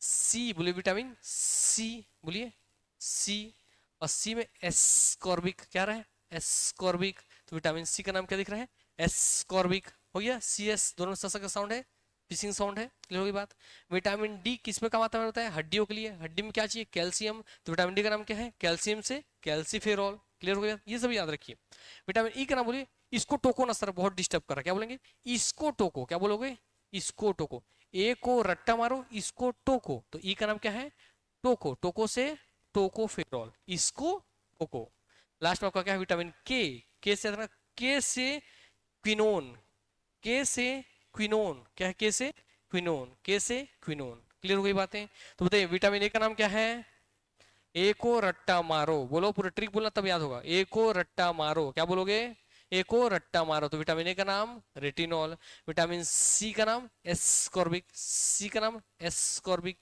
सी बोलिए, विटामिन सी बोलिए, सी। और सी में एस्कॉर्बिक, क्या रहा है, एस्कॉर्बिक। तो विटामिन सी का नाम क्या दिख रहा है, एस्कॉर्बिक। हो गया, सी एस दोनों सा का साउंड है, फिशिंग साउंड है। क्लियर हो गई बात? विटामिन डी किस में काम आता है, बताया हड्डियों के लिए, हड्डी में क्या चाहिए, कैल्शियम। तो विटामिन डी का नाम क्या है, कैल्शियम से कैल्सीफेरॉल। क्लियर हो गया, ये सब याद रखिए। विटामिन ई का नाम बोलिए, इसको टोको ना सर, बहुत डिस्टर्ब कर रहा है। क्या बोलेंगे, इसको टोको। क्या बोलोगे, इसको टोको। ए को रट्टा मारो, इसको टोको। तो ई का नाम क्या है, टोको। टोको से टोकोफेरॉल, इसको टोको। लास्ट में आपका क्या है, विटामिन के से के से क्विनोन, के से क्विनोन। क्या है, के से क्विनोन, के से क्विनोन। क्लियर हो गई बातें? तो बताइए विटामिन ए का नाम क्या है, ए को रट्टा मारो। बोलो, पूरा ट्रिक बोलना तब याद होगा। ए को रट्टा मारो, क्या बोलोगे, ए को रट्टा मारो। तो विटामिन ए का नाम रेटिनॉल, विटामिन सी का नाम एस्कॉर्बिक, सी का नाम एस्कॉर्बिक।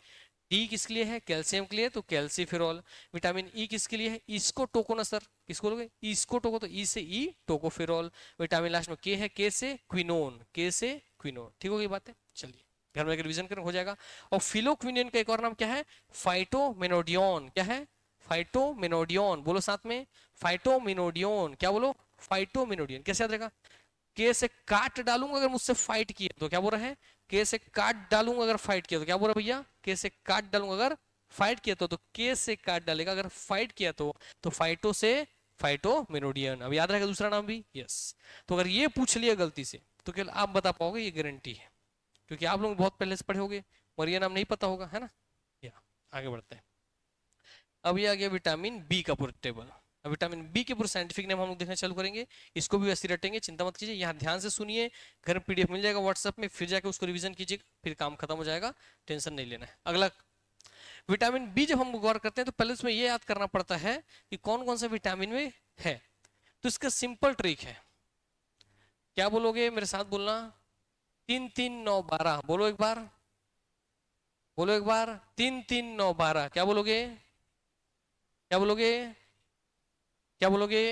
डी किसके लिए है, कैल्शियम के लिए, तो कैल्सीफेरॉल। विटामिन ई किसके लिए है, इसको टोको ना सर, किसको लोगे, इसको टोको। तो ई से ई टोकोफेरॉल। विटामिन लास्ट में के है, के से क्विनोन, के से क्विनोन। ठीक हो गई बातें? चलिए घर में रिवीजन करें, हो जाएगा। और फिलोक्विनिन का एक और नाम क्या है, फाइटोमेनोडियन। क्या है, फाइटोमेनोडियन। बोलो साथ में, फाइटोमेनोडियन। क्या बोलो, फाइटोमेनोडियन। कैसे याद रहेगा, के से काट डालूंगा अगर मुझसे फाइट किया तो। क्या बोल रहा है, के से काट डालूंगा अगर फाइट किया तो। क्या बोल रहा भैया, के से काट डालूंगा अगर फाइट किया तो के से काट डालेगा अगर फाइट किया तो फाइटो से फाइटोमेनोडियन। अब याद रहेगा दूसरा नाम भी, यस। तो अगर ये पूछ लिया गलती से तो केवल आप बता पाओगे, ये गारंटी है, क्योंकि आप लोग बहुत पहले से पढ़े होगे, और ये नाम नहीं पता होगा, है ना। या आगे बढ़ते हैं। अब ये आ गया विटामिन बी का पूरा टेबल। अब विटामिन बी के पूरे साइंटिफिक नेम हम लोग देखना चालू करेंगे, इसको भी वैसे रटेंगे, चिंता मत कीजिए। यहाँ ध्यान से सुनिए, घर में पीडीएफ मिल जाएगा व्हाट्सएप में, फिर जाके उसको रिवीजन कीजिए, फिर काम खत्म हो जाएगा, टेंशन नहीं लेना है। अगला विटामिन बी जब हम गौर करते हैं तो पहले उसमें ये याद करना पड़ता है कि कौन कौन सा विटामिन में है। तो इसका सिंपल ट्रिक है, क्या बोलोगे मेरे साथ बोलना, 3 3 9 12। बोलो एक बार, बोलो एक बार, 3 3 9 12। क्या बोलोगे, क्या बोलोगे, क्या बोलोगे?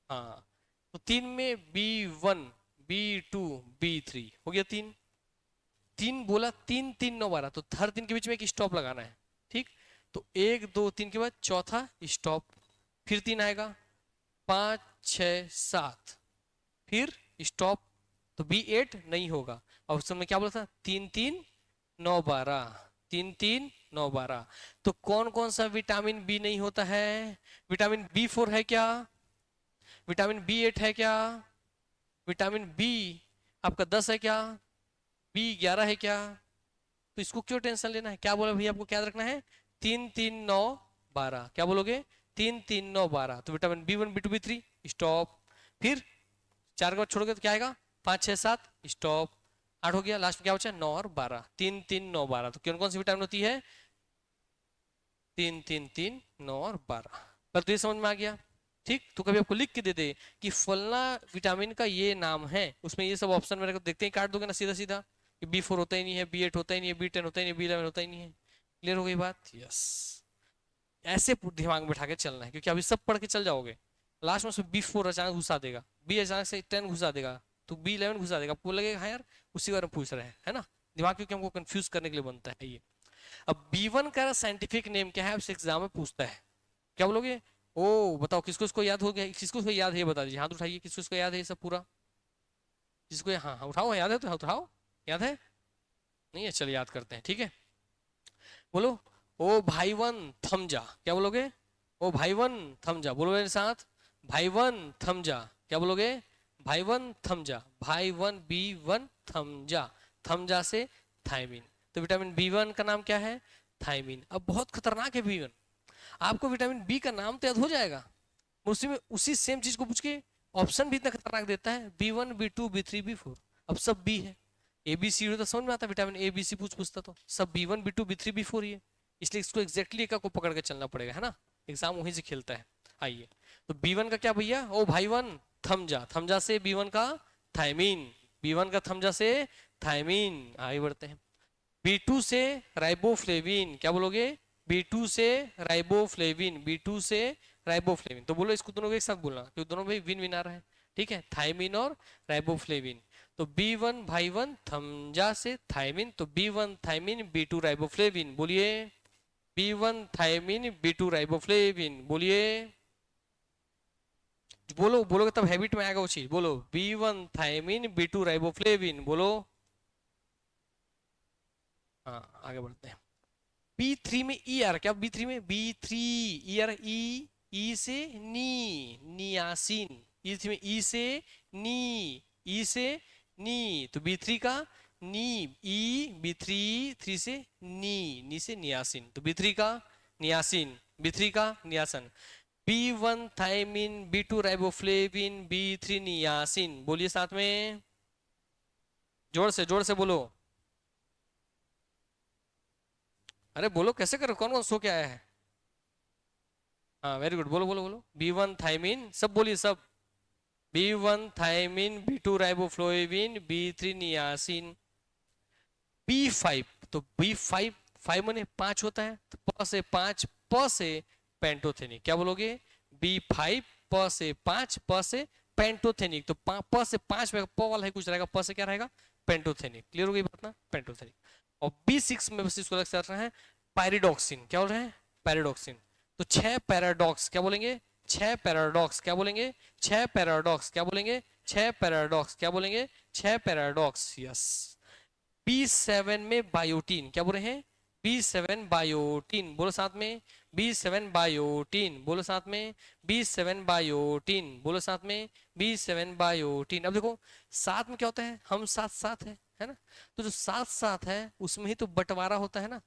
हाँ, तो 3 में B1 B2 B3 हो गया, 3 3 बोला, 3 3 9 12। तो हर 3 के बीच में एक स्टॉप लगाना है, ठीक। तो 1 2 3 के बाद चौथा स्टॉप, फिर 3 आएगा, 5 6 7, फिर स्टॉप। तो B8 नहीं होगा। ऑप्शन में क्या बोला था, 3 3 9 12, 3 3 9 12। तो कौन कौन सा विटामिन बी नहीं होता है, विटामिन B4 है क्या, विटामिन B8 है क्या, विटामिन बी आपका 10 है क्या, B11 है क्या। तो इसको क्यों टेंशन लेना है, क्या बोला भैया, आपको क्या रखना है, 3 3 9 12। क्या बोलोगे, 3 3 9 12। तो vitamin B1 B2 B3 stop, फिर 4 के बाद छोड़ोगे तो क्या आएगा, 5 6 7 स्टॉप, 8 हो गया, लास्ट में क्या बचा, 9 और 12, 3 3 9 12। तो कौन कौन सी विटामिन होती है, 3 3 3 9 और 12। पर तो ये समझ में आ गया, ठीक। तो कभी आपको लिख के दे दे कि फलना विटामिन का ये नाम है, उसमें ये सब ऑप्शन मेरे को देखते ही काट दोगे ना सीधा सीधा, कि B4 होता ही नहीं है, B8 होता ही नहीं है, B10 होता ही नहीं, B11 होता ही नहीं है। क्लियर हो गई बात? यस, ऐसे दिमाग में बैठा के चलना है, क्योंकि अभी सब पढ़ के चल जाओगे, लास्ट में उसमें B4 अचानक घुसा देगा, बी अचानक से 10 घुसा देगा, तो B11 घुसा देगा, आपको लगेगा हाँ यार उसी बारे में पूछ रहे हैं, है ना? दिमाग क्योंकि हमको कंफ्यूज करने के लिए बनता है ये। अब B1 का साइंटिफिक नेम क्या है, आपसे एग्जाम में पूछता है, क्या बोलोगे? ओ बताओ, किसको इसको याद हो गया, किसको इसको याद है ये बता दीजिए, हाथ उठाइए, किसको इसको याद है ये सब पूरा? जिसको हाँ हाँ उठाओ, याद है तो उठाओ, याद है? नहीं है, चलिए याद करते हैं, ठीक है। बोलो, ओ भाई वन थम जा, क्या बोलोगे? ओ भाई वन थम जा, बोलो मेरे साथ, भाई वन थम जा, क्या बोलोगे? भाई वन थम जा, भाई वन B1 थम जा से थायमिन, तो विटामिन B1 का नाम क्या है? थायमिन। अब बहुत खतरनाक है B1, आपको विटामिन बी का नाम तो याद हो जाएगा, उसी में उसी सेम चीज को पूछ के ऑप्शन भी इतना खतरनाक देता है, B1 B2 B3 B4, अब सब बी है, ए बी सी तो समझ में आता है, विटामिन ए बी सी पूछता तो सब B1 B2 B3 B4 ही है, इसलिए इसको एग्जैक्टली एक को पकड़ के चलना पड़ेगा, है ना? एग्जाम वहीं से खेलता है। आइए, तो B1 का क्या भैया? ओ भाई वन थम जा से B1 का थायमीन, B1 का थम जा से थायमीन। आगे बढ़ते हैं, B2 से राइबोफ्लेविन, क्या बोलोगे? B2 से राइबोफ्लेविन, B2 से राइबोफ्लेविन, तो बोलो इसको दोनों को एक साथ बोलना, क्योंकि दोनों भाई विन विन आ रहा है, ठीक है, थायमिन और राइबोफ्लेविन। तो B1 भाई वन थमजा से थायमिन, तो B1 थायमिन B2 राइबोफ्लेविन, बोलिए B1 थायमिन B2 राइबोफ्लेविन, बोलिए, बोलो बोलोगे तब हैबिट में आएगा वो चीज, बोलो B1 थायमिन B2 राइबोफ्लेविन, बोलो। हाँ आगे बढ़ते हैं, B3 में ई आर, क्या B3 में B3 ई आर, ई से नियासिन, ई3 में ई से नी, ई से नी, तो B3 का नी, ई B3 से नी से नियासिन, तो B3 का नियासिन, B3 का नियासन, B1 thiamine B2 riboflavin B3 niacin, बोलिए साथ में, जोर से बोलो, अरे बोलो कैसे करो, कौन कौन सो के आया है? हाँ वेरी गुड, बोलो बोलो बोलो, B1 थायमिन, सब बोलिए सब, B1 thiamine B2 riboflavin B3 niacin, B5, तो B5 5 माने 5 होता है, तो प से 5, प से पेंटोथेनिक, क्या बोलोगे? B5 प से 5, प से पेंटोथेनिक, तो प से 5 में प वाला है कुछ रहेगा, प से क्या रहेगा? पेंटोथेनिक, क्लियर हो गई बात ना? पेंटोथेनिक। और B6 में बस इसको अलग से रखना है, पायरिडॉक्सिन, क्या बोल रहे हैं? पायरिडॉक्सिन, तो 6 पैराडॉक्स, क्या बोलेंगे? 6 पैराडॉक्स, क्या बोलेंगे? 6 पैराडॉक्स, क्या बोलेंगे? 6 पैराडॉक्स, क्या बोलेंगे? 6 पैराडॉक्स, यस। B7 में बायोटीन, क्या बोल रहे हैं? B7 बायोटीन, बोलो साथ में, B7 बायोटीन, बोलो साथ में, B7 बायोटीन, बोलो साथ में, B7 बायोटीन। अब देखो साथ में क्या होता है, हम साथ साथ है ना, तो जो साथ साथ है उसमें ही तो बंटवारा होता है ना,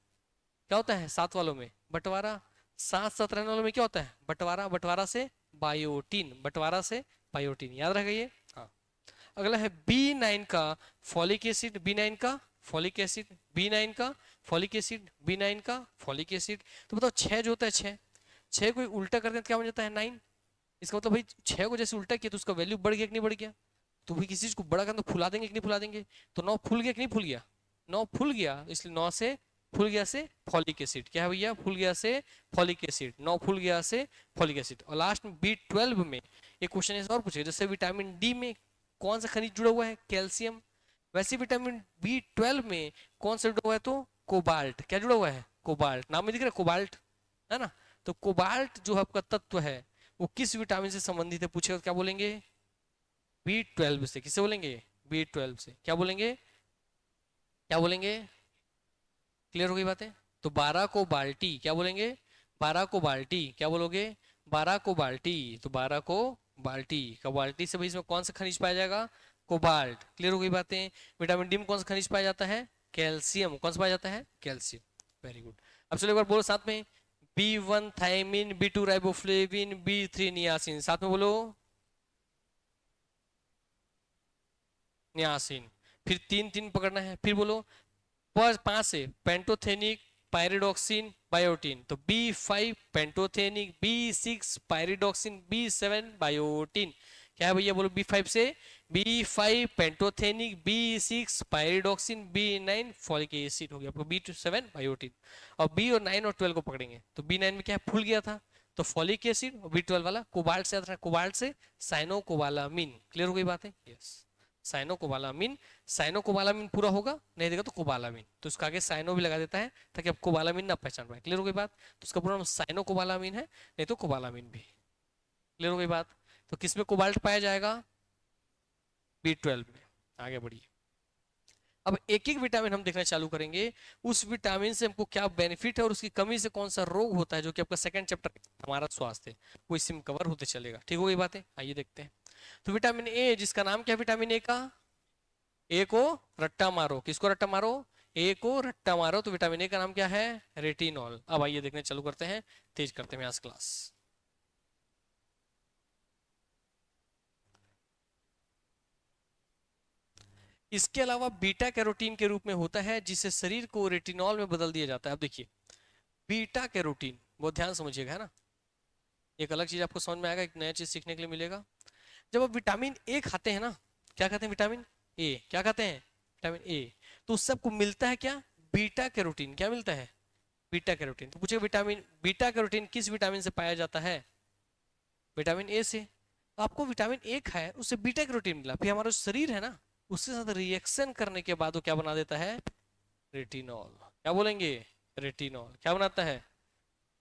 क्या होता है साथ वालों में? बंटवारा, साथ साथ रहने वालों में क्या होता है? बंटवारा, बंटवारा से बायोटीन, बंटवारा से बायोटीन, याद रह गई? हाँ। अगला है B9 का फॉलिक एसिड, B9 का फॉलिक एसिड, B9 का फॉलिक एसिड, B9 का फॉलिक एसिड, तो बताओ 6 जो होता है 6, 6 को उल्टा कर दें तो क्या बन जाता है? 9। इसका मतलब भाई 6 को जैसे उल्टा किया तो उसका वैल्यू बढ़ गया कि नहीं बढ़ गया? तो भाई किसी चीज को बड़ा कर तो फुला देंगे कि नहीं फुला देंगे? तो 9 फुल गया कि नहीं फुल गया? 9 फुल गया, इसलिए 9 से फुल गया से फॉलिक एसिड, क्या है भैया? फुल गया से फॉलिक एसिड, 9 फुल गया से फॉलिक एसिड। और लास्ट में B12 में एक क्वेश्चन ऐसा और पूछेगा, जैसे विटामिन डी में कौन सा खनिज जुड़ा हुआ है? कैल्शियम। वैसे विटामिन B12 में कौन सा जुड़ा हुआ है? तो कोबाल्ट, क्या जुड़ा हुआ है? कोबाल्ट, नाम में दिख रहा है कोबाल्ट, है ना? तो कोबाल्ट जो आपका तत्व है वो किस विटामिन से संबंधित है पूछेगा, क्या बोलेंगे? B12 से। किससे बोलेंगे? B12 से। क्या बोलेंगे? क्या बोलेंगे? क्लियर हो गई बातें? तो 12 को बाल्टी, क्या बोलेंगे? 12 को बाल्टी, क्या बोलोगे? 12 को बाल्टी, तो 12 को बाल्टी का बाल्टी से भाई इसमें कौन सा खनिज पाया जाएगा? कोबाल्ट। क्लियर हो गई बातें? विटामिन डी में कौन सा खनिज पाया जाता है? कैल्शियम। कौन सा पाया जाता है? कैल्शियम। Very good. अब चलो एक बार बोलो साथ में, B1 thiamine B2 riboflavin B3 niacin, साथ में बोलो नियासिन। फिर 3 3 पकड़ना है, फिर बोलो 5 से पेंटोथेनिक पायरिडॉक्सिन बायोटीन, तो B5 pantothenic, B6 pyridoxine, B7 biotin. क्या है भैया बोलो, B5 से B5 pantothenic, B6 pyridoxine, B9 folic acid हो गया आपको, B7 बायोटिन। और B और 9 और 12 को पकड़ेंगे तो B9 में क्या है, भूल गया था, तो फॉलिक एसिड, और B12 वाला कोबाल्ट से आता है, कोबाल्ट से साइनोकोबालामिन। क्लियर हो गई बात है, यस साइनोकोबालामिन। साइनोकोबालामिन पूरा होगा, नहीं देगा तो कोबालामिन, तो उसका आगे साइनो भी लगा देता है ताकि आप कोबालामिन ना पहचान पाए। क्लियर हो गई बात, तो उसका पूरा नाम साइनोकोबालामिन है, नहीं तो कोबालामिन भी। क्लियर हो गई बात, तो किसमें कोबाल्ट पाया जाएगा, B12 में। आगे बढ़िए, अब एक एक विटामिन हम देखना चालू करेंगे, उस विटामिन से हमको क्या बेनिफिट है और उसकी कमी से कौन सा रोग होता है, जो कि आपका सेकंड चैप्टर हमारा स्वास्थ्य, वो इसी में कवर होते चलेगा। ठीक हो गई बातें, आइए देखते हैं। तो विटामिन ए, जिसका नाम क्या है विटामिन ए का, ए को रट्टा मारो, किसको रट्टा मारो, ए को रट्टा मारो, तो विटामिन ए का नाम क्या है, रेटिनॉल। अब आइए देखने चालू करते हैं, तेज करते हैं आज क्लास। इसके अलावा बीटा कैरोटीन के रूप में होता है, जिसे शरीर को रेटिनॉल में बदल दिया जाता है। अब देखिए बीटा कैरोटीन, बहुत ध्यान समझिएगा, है ना, एक अलग चीज आपको समझ में आएगा, एक नया चीज सीखने के लिए मिलेगा। जब आप विटामिन ए खाते हैं ना, क्या खाते हैं, विटामिन ए, क्या खाते हैं, विटामिन ए, तो उससे आपको मिलता है क्या, बीटा कैरोटीन। क्या मिलता है, बीटा कैरोटीन। तो पूछे विटामिन बीटा कैरोटीन किस विटामिन से पाया जाता है, विटामिन ए से। तो आपको विटामिन ए खाया, उससे बीटा कैरोटीन मिला, फिर हमारा शरीर है ना, उसके साथ रिएक्शन करने के बाद वो क्या बना देता है, रेटिनॉल। क्या बोलेंगे, रेटिनॉल क्या बनाता है,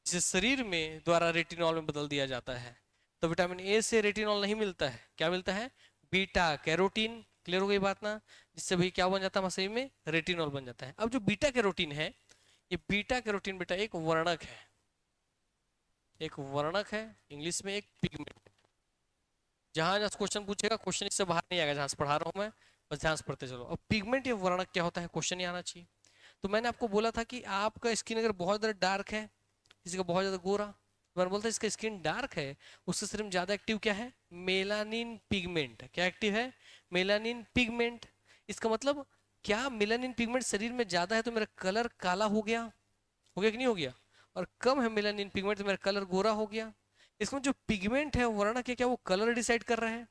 जिसे शरीर में द्वारा रेटिनॉल में बदल दिया जाता है। तो विटामिन ए से रेटिनॉल नहीं मिलता है, क्या मिलता है, बीटा कैरोटीन। क्लियर हो गई बात ना, जिससे भाई क्या बन जाता है हमारे शरीर में, रेटिनॉल बन जाता है। अब जो बीटा कैरोटीन है, ये बीटा कैरोटीन बेटा एक वर्णक है, एक वर्णक है, इंग्लिश में एक पिगमेंट। जहां जहां क्वेश्चन पूछेगा, क्वेश्चन इससे बाहर नहीं आएगा, जहां से पढ़ा रहा हूं मैं, बस ध्यान से पढ़ते चलो। अब पिगमेंट या वर्णक क्या होता है, क्वेश्चन ही आना चाहिए। तो मैंने आपको बोला था कि आपका स्किन अगर बहुत ज्यादा डार्क है, किसी का बहुत ज्यादा गोरा, तो मैंने बोलता है इसका स्किन डार्क है, उसके शरीर में ज्यादा एक्टिव क्या है, मेलानिन पिगमेंट। क्या एक्टिव है, मेलानिन पिगमेंट। इसका मतलब क्या, मेलानिन पिगमेंट शरीर में ज्यादा है तो मेरा कलर काला हो गया कि नहीं हो गया, और कम है मेलानिन पिगमेंट तो मेरा कलर गोरा हो गया। इसमें जो पिगमेंट है वर्णक है, क्या वो कलर डिसाइड कर रहे हैं,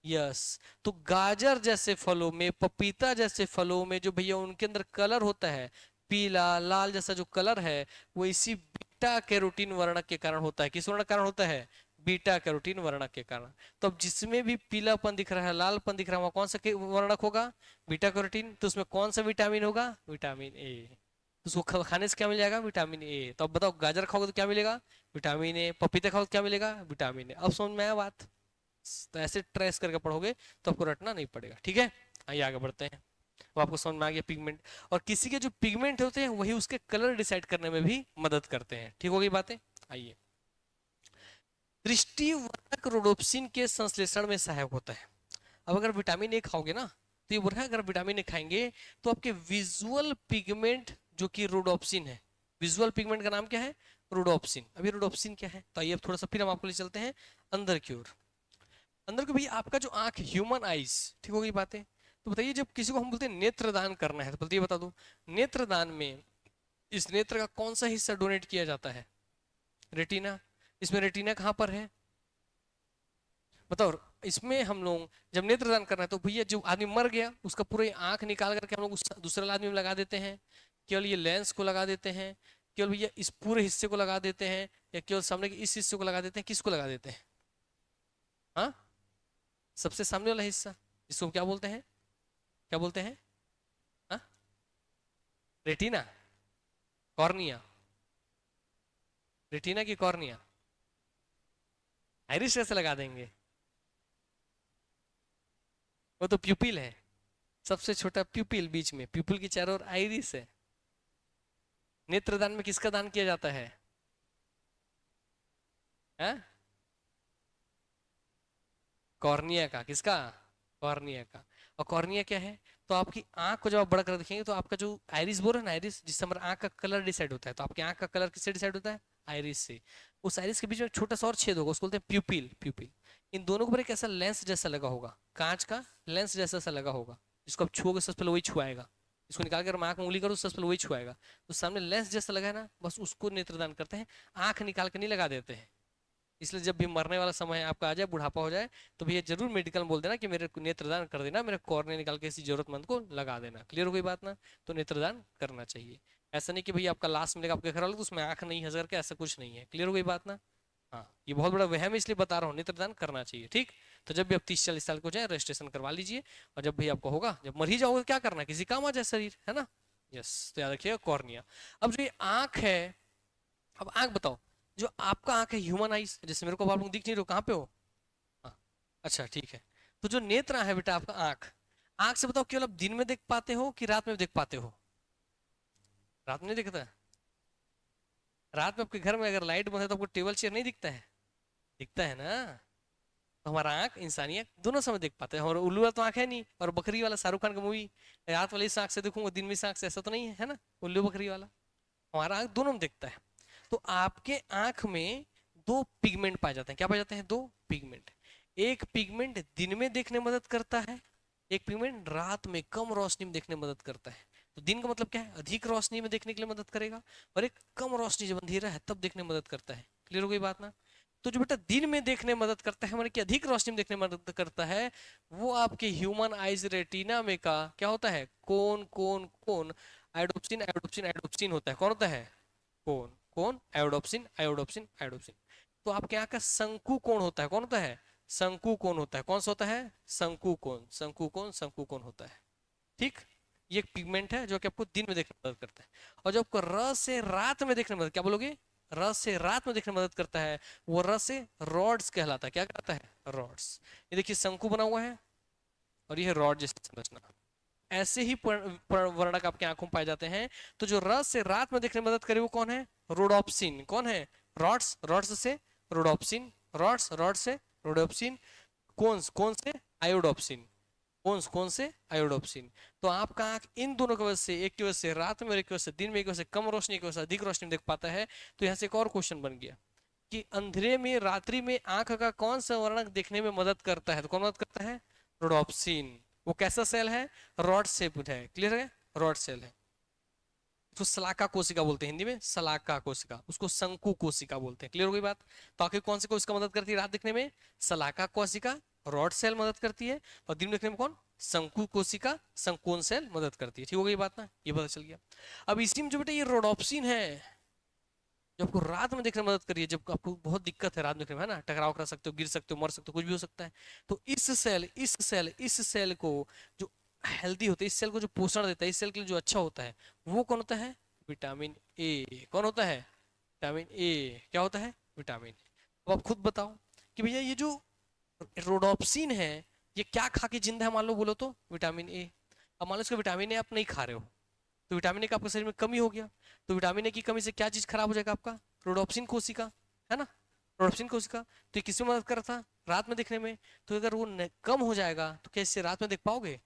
यस। तो गाजर जैसे फलों में, पपीता जैसे फलों में जो भैया उनके अंदर कलर होता है, पीला लाल जैसा जो कलर है, वो इसी बीटा कैरोटीन वर्णक के कारण होता है। किस वर्णक के कारण होता है, बीटा कैरोटीन वर्णक के कारण। तो अब जिसमें भी पीलापन दिख रहा है, लालपन दिख रहा है, वहां कौन सा वर्णक होगा, बीटा कैरोटीन। तो उसमें कौन सा विटामिन होगा, विटामिन ए। तो उसको खाने से क्या मिल जाएगा, विटामिन ए। तो अब बताओ गाजर खाओगे तो क्या मिलेगा, विटामिन ए। पपीता खाओगे तो क्या मिलेगा, विटामिन ए। अब समझ में आया बात, तो ऐसे ट्रेस करके पढ़ोगे तो आपको रटना नहीं पड़ेगा। ठीक है, आइए आगे बढ़ते हैं। वो आपको समझ में आ गया पिगमेंट, और किसी के जो पिगमेंट होते हैं वही उसके कलर डिसाइड करने में भी मदद करते हैं। ठीक होगी बातें, आइए। दृष्टिवर्धक रोडोप्सिन के संश्लेषण में सहायक होता है। अब अगर विटामिन ए खाओगे ना, तो ये बोल रहा है अगर विटामिन ए खाएंगे तो आपके विजुअल पिगमेंट जो कि रोडोप्सिन है, विजुअल पिगमेंट का नाम क्या है, रोडोप्सिन। अभी रोडोप्सिन क्या है, तो आइए अब थोड़ा सा फिर हम आपको ले चलते हैं अंदर की ओर। अंदर को भैया आपका जो आंख, ह्यूमन आईज, ठीक हो गई बातें। तो बताइए जब किसी को हम बोलते हैं नेत्रदान करना है, तो बताइए बता दो, नेत्रदान में इस नेत्र का कौन सा हिस्सा डोनेट किया जाता है, रेटिना। इसमें रेटिना कहाँ पर है, बताओ। इसमें हम लोग जब नेत्रदान करना है तो भैया जो आदमी मर गया उसका पूरा आंख निकाल करके हम लोग उस दूसरे आदमी में लगा देते हैं, केवल ये लेंस को लगा देते हैं, केवल भैया इस पूरे हिस्से को लगा देते हैं, या केवल सामने के इस हिस्से को लगा देते हैं, किसको लगा देते हैं, हाँ, सबसे सामने वाला हिस्सा, इसको क्या बोलते हैं, क्या बोलते हैं, हाँ, रेटिना, कॉर्निया, रेटिना की कॉर्निया, आइरिस कैसे लगा देंगे, वो तो प्यूपिल है, सबसे छोटा प्यूपिल, बीच में प्यूपिल की चारों ओर आइरिस है। नेत्रदान में किसका दान किया जाता है, हाँ? कॉर्निया का, किसका, कॉर्निया का। और कॉर्निया क्या है, तो आपकी आंख को जब आप बड़ा कर देखेंगे तो आपका जो आइरिस बोल रहे हैं ना, आइरिस जिससे हमारा आंख का कलर डिसाइड होता है, तो आपकी आंख का कलर किससे डिसाइड होता है, आइरिस से। उस आइरिस के बीच में छोटा सा और छेद होगा, उसको बोलते हैं प्यूपिल, प्यूपिल। इन दोनों के ऊपर एक ऐसा लेंस जैसा लगा होगा, कांच का लेंस जैसा सा लगा होगा, जिसको आप छुओगे सबसे पहले वही छुआएगा। इसको निकाल कर आंख में उंगली करो सबसे पहले वही छुआएगा। तो सामने लेंस जैसा लगा है ना, बस उसको नेत्रदान करते हैं, आंख निकाल कर नहीं लगा देते हैं। इसलिए जब भी मरने वाला समय आपका आ जाए, बुढ़ापा हो जाए, तो भैया जरूर मेडिकल में बोल देना कि मेरे को नेत्रदान कर देना, मेरे कॉर्निया निकाल के किसी जरूरतमंद को लगा देना। क्लियर हो गई बात ना? तो नेत्रदान करना चाहिए। ऐसा नहीं कि भैया आपका लास्ट मिलेगा आपके घर वालों तो उसमें आंख नहीं है करके, ऐसा कुछ नहीं है। क्लियर हो गई बात ना? हाँ, ये बहुत बड़ा वहम है, इसलिए बता रहा हूँ, नेत्रदान करना चाहिए। ठीक, तो जब भी आप 30-40 साल को जाए रजिस्ट्रेशन करवा लीजिए, और जब भी आपको होगा, जब मर ही जाओगे क्या करना, किसी काम आ जाए शरीर, है ना? यस, तो याद रखिएगा कॉर्निया। अब जो ये आंख है, अब आंख बताओ, जो आपका आंख है ह्यूमन आइज, जैसे मेरे को आप लोग दिख नहीं रहे हो, कहाँ पे हो? हाँ, अच्छा ठीक है। तो जो नेत्र है बेटा आपका आंख, आंख से बताओ केवल आप दिन में देख पाते हो कि रात में देख पाते हो? रात में नहीं दिखता है? रात में आपके घर में अगर लाइट बंद है तो आपको टेबल चेयर नहीं दिखता है? दिखता है ना? तो हमारा आंख, इंसानी आंख दोनों समय देख पाते हैं। और उल्लू वाला तो आंख है नहीं, और बकरी वाला शाहरुख खान का मूवी, रात वाली इस आंख से देखूंगा दिन में इस आंख से, ऐसा तो नहीं है ना? उल्लू बकरी वाला, हमारा आंख दोनों में देखता है। तो आपके आंख में दो पिगमेंट पाए जाते हैं। क्या पाए जाते हैं? दो पिगमेंट। एक पिगमेंट दिन में देखने में मदद करता है, एक पिगमेंट रात में कम रोशनी में देखने में मदद करता है। तो दिन का मतलब क्या है? अधिक रोशनी में देखने के लिए मदद करेगा, और एक कम रोशनी जब अंधेरा है तब देखने में मदद करता है। क्लियर हो गई बात ना? तो जो बेटा दिन में देखने में मदद करता है, माने कि अधिक रोशनी में देखने में मदद करता है, वो आपके ह्यूमन आइज रेटिना में का क्या होता है? कोन कोन कोन आयोडोप्सिन आयोडोप्सिन आयोडोप्सिन होता है। कौन होता है? कोन कोन आयोडोप्सिन आयोडोप्सिन आयोडोप्सिन। तो आपके यहाँ का शंकु कोण होता है। कौन होता है? शंकु कोण होता है। कौन सा होता है? शंकु कोण, शंकु कोण, शंकु कोण होता है। ठीक, ये एक पिगमेंट है जो कि आपको दिन में देखने में मदद करता है। और जो आपको रस से रात में देखने में मदद, क्या बोलोगे? रस से रात में देखने में मदद करता है, वो रस से रॉड्स कहलाता है। क्या कहलाता है? रॉड्स। ये देखिए शंकु बना हुआ है, और ये है रॉड जैसी संरचना। ऐसे ही वर्णक आपकी आंखों में पाए जाते हैं। तो जो रस से रात में देखने में मदद करे वो कौन है? रोडोप्सिन। कौन है? रॉड्स, रॉड्स से रोडोप्सिन, रॉड्स, रॉड से रोडोप्सिन, कोन्स, कोन से आयोडोप्सिन, कोन्स, कोन से आयोडोप्सिन। तो आपका आंख इन दोनों की वजह से, एक की वजह से रात में और एक की वजह से दिन में, एक की वजह से कम रोशनी, की वजह से अधिक रोशनी में देख पाता है। तो यहाँ से एक और क्वेश्चन बन गया कि अंधेरे में, रात्रि में आंख का कौन सा वर्णक देखने में मदद करता है? तो कौन मदद करता है? रोडोप्सिन। वो कैसा सेल है? रॉड शेप्ड है। क्लियर है? रॉड सेल है। उसको सलाका कोशिका बोलते हैं, हिंदी में सलाका कोशिका, उसको शंकु कोशिका बोलते हैं। क्लियर हो गई बात? तो आखिर कौन सी कोशिका मदद करती है रात देखने में? सलाका कोशिका, रॉड सेल मदद करती है। और दिन देखने में कौन? शंकु कोशिका, संकोन सेल मदद करती है। ठीक हो गई बात ना? ये पता चल गया। अब इसी में जो बेटा ये रोडोप्सिन है, जो आपको रात में देखने में मदद करिए, जब आपको बहुत दिक्कत है रात में देखने में, है ना, टकराव कर सकते हो, गिर सकते हो, मर सकते हो, कुछ भी हो सकता है। तो इस सेल को जो हेल्दी होता है, इस सेल को जो पोषण देता है, इस सेल के लिए जो अच्छा होता है, वो कौन होता है? Vitamin A. कौन होता है? Vitamin A. क्या होता है? विटामिन। अब आप खुद बताओ कि भैया ये जो रोडोप्सिन है, ये क्या खा के जिंदा है? मान लो, बोलो तो विटामिन ए। अब मान लो इसका विटामिन ए आप नहीं खा रहे हो, तो विटामिन ए का आपके शरीर में कमी हो गया। तो विटामिन ए की कमी से क्या चीज खराब हो जाएगा? आपका रोडोप्सिन कोशिका, है ना? रोडोप्सिन कोशिका। तो ये किस में मदद कर रहा था? रात में देखने में। तो अगर वो कम हो जाएगा तो कैसे रात में देख पाओगे?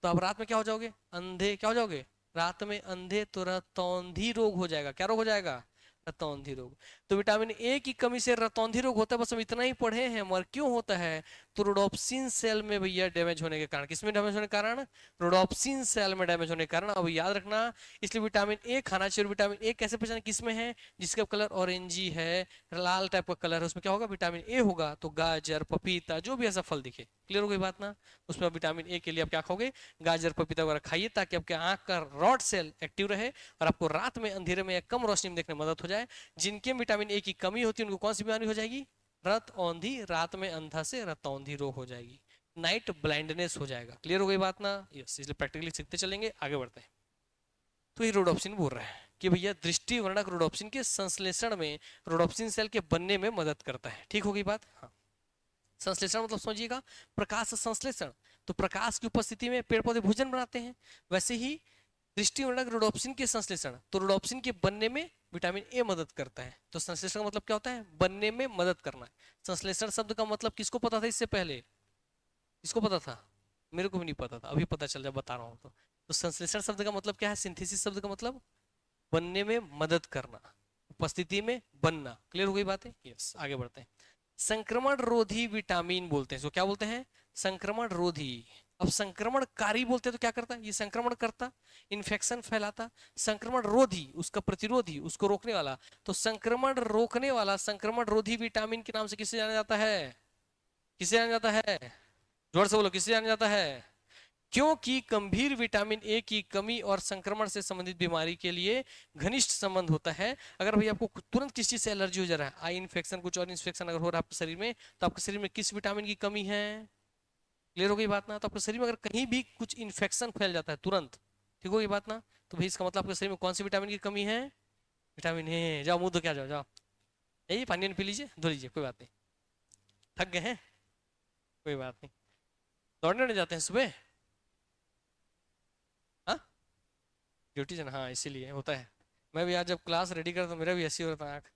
तो आप रात में क्या हो जाओगे? अंधे। क्या हो जाओगे? रात में अंधे, तो रतौंधी रोग हो जाएगा। क्या रोग हो जाएगा? रतौंधी रोग। तो विटामिन ए की कमी से रतौंधी रोग होता है, बस हम इतना ही पढ़े हैं। मगर क्यों होता है? तो रोडोप्सिन सेल में भैया डैमेज होने के कारण। किसमें डैमेज होने के कारण? रोडोप्सिन सेल में डैमेज होने के कारण। अब याद रखना, इसलिए विटामिन ए खाना चाहिए। विटामिन ए कैसे पहचान किसमें है? जिसका कलर ऑरेंजी है, लाल टाइप का कलर है, उसमें क्या होगा? विटामिन ए होगा। तो गाजर, पपीता, जो भी ऐसा फल दिखे, क्लियर हो गई बात ना? उसमें विटामिन ए के लिए आप क्या खाओगे? गाजर, पपीता वगैरह खाइए, ताकि आपके आंख का रॉड सेल एक्टिव रहे, और आपको रात में अंधेरे में या कम रोशनी में देखने में मदद हो जाए। जिनके विटामिन ए की कमी होती है उनको कौन सी बीमारी हो जाएगी? रत औंधी। रात में अंधा से रतौंधी रोग हो जाएगी, नाइट ब्लाइंडनेस हो जाएगा। क्लियर हो गई बात ना? यस, इसलिए प्रैक्टिकली सीखते चलेंगे, आगे बढ़ते हैं। तो ये रोडोप्सिन बोल रहा है कि भैया दृष्टि वर्णक रोडोप्सिन के संश्लेषण में, रोडोप्सिन सेल के बनने में मदद करता है। ठीक हो गई बात? हाँ। संश्लेषण मतलब समझिएगा, प्रकाश संश्लेषण। तो प्रकाश की उपस्थिति में पेड़ पौधे भोजन बनाते हैं, वैसे ही दृष्टिवर्णक रोडोप्सिन के संश्लेषण, तो रोडोप्सिन के बनने में विटामिन ए मदद करता है। तो संश्लेषण का मतलब क्या होता है? बनने में मदद करना है। संश्लेषण शब्द का मतलब किसको पता था इससे पहले? किसको पता था? मेरे को भी नहीं पता था, अभी पता चल जाए, बता रहा हूँ। तो संश्लेषण शब्द का मतलब क्या है? सिंथेसिस शब्द का मतलब बनने में मदद करना, उपस्थिति में बनना। क्लियर हो गई बात है? यस, आगे बढ़ते हैं। संक्रमण रोधी विटामिन बोलते हैं, इसको क्या बोलते हैं? संक्रमण रोधी। अब संक्रमणकारी बोलते तो क्या करता, ये संक्रमण करता, इन्फेक्शन फैलाता। संक्रमण रोधी, उसका प्रतिरोधी, उसको रोकने वाला। तो संक्रमण रोकने वाला, संक्रमण रोधी विटामिन के नाम से किसे जाना जाता है, किसे जाना जाता है, जोर से बोलो, किसे जाना जाता है? क्योंकि गंभीर विटामिन ए की कमी और संक्रमण से संबंधित बीमारी के लिए घनिष्ठ संबंध होता है। अगर भाई आपको तुरंत किसी चीज से एलर्जी हो जा रहा है, आई इन्फेक्शन, कुछ और इन्फेक्शन अगर हो रहा है आपके शरीर में, तो आपके शरीर में किस विटामिन की कमी है? क्लियर हो गई बात ना? तो आपके शरीर में अगर कहीं भी कुछ इन्फेक्शन फैल जाता है तुरंत, ठीक हो गई बात ना? तो भाई इसका मतलब आपके शरीर में कौन सी विटामिन की कमी है? Vitamin A. जाओ मुंह धो के आ जाओ, जाओ यही पानी पी लीजिए, धो लीजिए, कोई बात नहीं। थक गए हैं, कोई बात नहीं। दौड़ने नहीं जाते हैं सुबह? हाँ, ड्यूटी जाना, हाँ इसीलिए होता है। मैं भी आज जब क्लास रेडी करता हूँ मेरा भी ऐसी होता है आँख,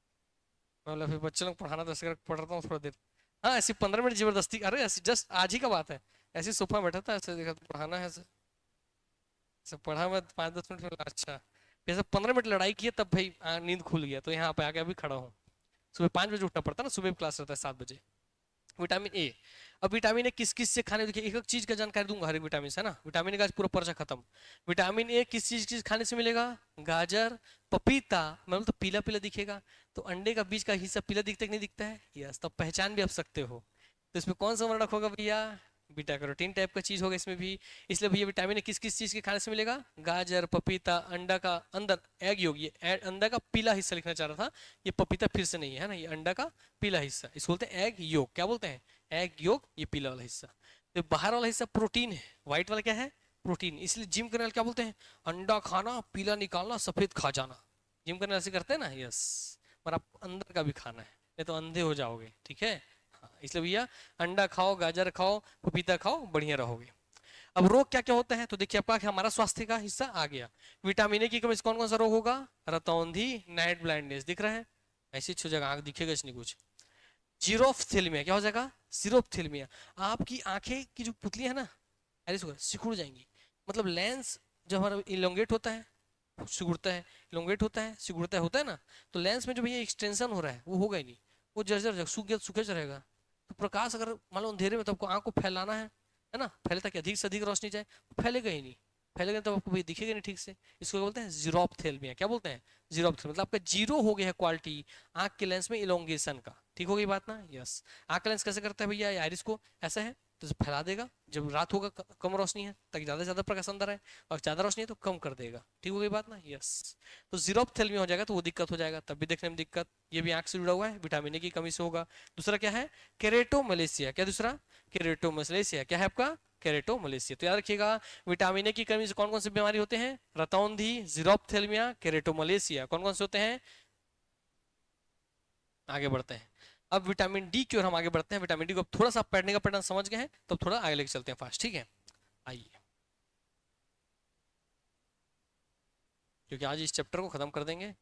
मतलब फिर बच्चों लोग पढ़ाना तो ऐसे करके पढ़ता हूँ थोड़ा देर। हाँ ऐसी 15 मिनट जबरदस्ती, अरे ऐसी जस्ट आज ही का बात है, ऐसी सोफा में बैठा था, ऐसे देखा तो पढ़ाना है, ऐसे ऐसे पढ़ा मैं 5-10 मिनट में, अच्छा फिर ऐसे 15 मिनट लड़ाई की है, तब भाई नींद खुल गया, तो यहाँ पे आके अभी खड़ा हूँ। सुबह 5 बजे उठना पड़ता है ना, सुबह क्लास रहता है 7 बजे। विटामिन ए, अब विटामिन ए किस किस से खाने, देखिए एक एक चीज का जानकारी दूंगा हर एक विटामिन से, है ना? विटामिन ए का आज पूरा पर्चा खत्म। विटामिन ए किस चीज किस खाने से मिलेगा? गाजर, पपीता, मतलब तो पीला पीला दिखेगा, तो अंडे का बीच का हिस्सा पीला दिखता है कि नहीं दिखता है? यस, तब पहचान भी आप सकते हो। तो इसमें कौन सा वर्णक होगा भैया? बीटा कैरोटीन टाइप का चीज होगा इसमें भी। इसलिए भैया विटामिन ए किस किस चीज के खाने से मिलेगा? गाजर, पपीता, अंडा का अंदर एग योग, ये अंडा का पीला हिस्सा लिखना चाह रहा था, ये पपीता फिर से नहीं है ना, ये अंडा का पीला हिस्सा, इसको बोलते हैं एग योग। क्या बोलते हैं? एग योग, ये पीला वाला हिस्सा। तो बाहर वाला हिस्सा प्रोटीन है, व्हाइट वाला क्या है? प्रोटीन। इसलिए जिम करने वाले क्या बोलते हैं? अंडा खाना, पीला निकालना, सफेद खा जाना। जिम करने ऐसे करते हैं ना, यस। पर आप अंदर का भी खाना है, नहीं तो अंधे हो जाओगे, ठीक है? हाँ, इसलिए भैया अंडा खाओ, गाजर खाओ, पपीता खाओ, बढ़िया रहोगे। अब रोग क्या क्या होता है, तो देखिए आपका हमारा स्वास्थ्य का हिस्सा आ गया। विटामिन ए की कमी से कौन कौन सा रोग होगा? रतौंधी, नाइट ब्लाइंडनेस, दिख रहा है? ऐसी छू जगह आंख दिखेगा इसलिए कुछ। जीरोफ्थेल्मिया, क्या हो जाएगा? जीरोफ्थेल्मिया। आपकी आंखें की जो पुतली है ना, ऐसे सिकुड़ जाएंगी, मतलब लेंस जब हमारा इलोंगेट होता है, सिकुड़ता है, इलोंगेट होता है, सिकुड़ता है, होता है ना, तो लेंस में जो भैया एक्सटेंशन हो रहा है वो होगा ही नहीं, वो जर्जर सूख गया, सूखे रहेगा। तो प्रकाश अगर मान लो अंधेरे में, तो आपको आंख को फैलाना है ना, फैले ताकि अधिक से अधिक रोशनी जाए, फैलेगा ही नहीं, फैलेगा तो आपको दिखेगा नहीं ठीक से। इसको बोलते हैं जीरोफ्थेल्मिया। क्या बोलते हैं? जीरोफ्थेल्मिया, मतलब आपका जीरो हो गया है क्वालिटी आंख के लेंस में इलोंगेशन का, ठीक हो गई बात ना? यस। आंख का लेंस कैसे करता है भैया? आइरिस को ऐसा है तो फैला देगा, जब रात होगा कम रोशनी है ताकि ज्यादा से ज्यादा प्रकाश अंदर है, और ज्यादा रोशनी है तो कम कर देगा, ठीक हो गई बात ना? यस। तो जीरोफ्थेल्मिया हो जाएगा तो वो दिक्कत हो जाएगा, तब भी देखने में दिक्कत, ये भी आंख से जुड़ा हुआ है, विटामिन ए की कमी से होगा। दूसरा क्या है? केरेटोमलेशिया। क्या दूसरा? केरेटोमलेशिया। क्या है आपका? केरेटोमलेशिया। तो याद रखिएगा, विटामिन ए की कमी से कौन कौन सी बीमारी होते हैं? रतौंधी, जीरोफ्थेल्मिया, केरेटोमलेशिया। कौन कौन से होते हैं? आगे बढ़ते हैं। अब विटामिन डी की ओर हम आगे बढ़ते हैं। विटामिन डी को थोड़ा सा पढ़ने का पैटर्न समझ गए हैं, तो थोड़ा आगे लेके चलते हैं फास्ट, ठीक है? आइए, क्योंकि आज इस चैप्टर को खत्म कर देंगे।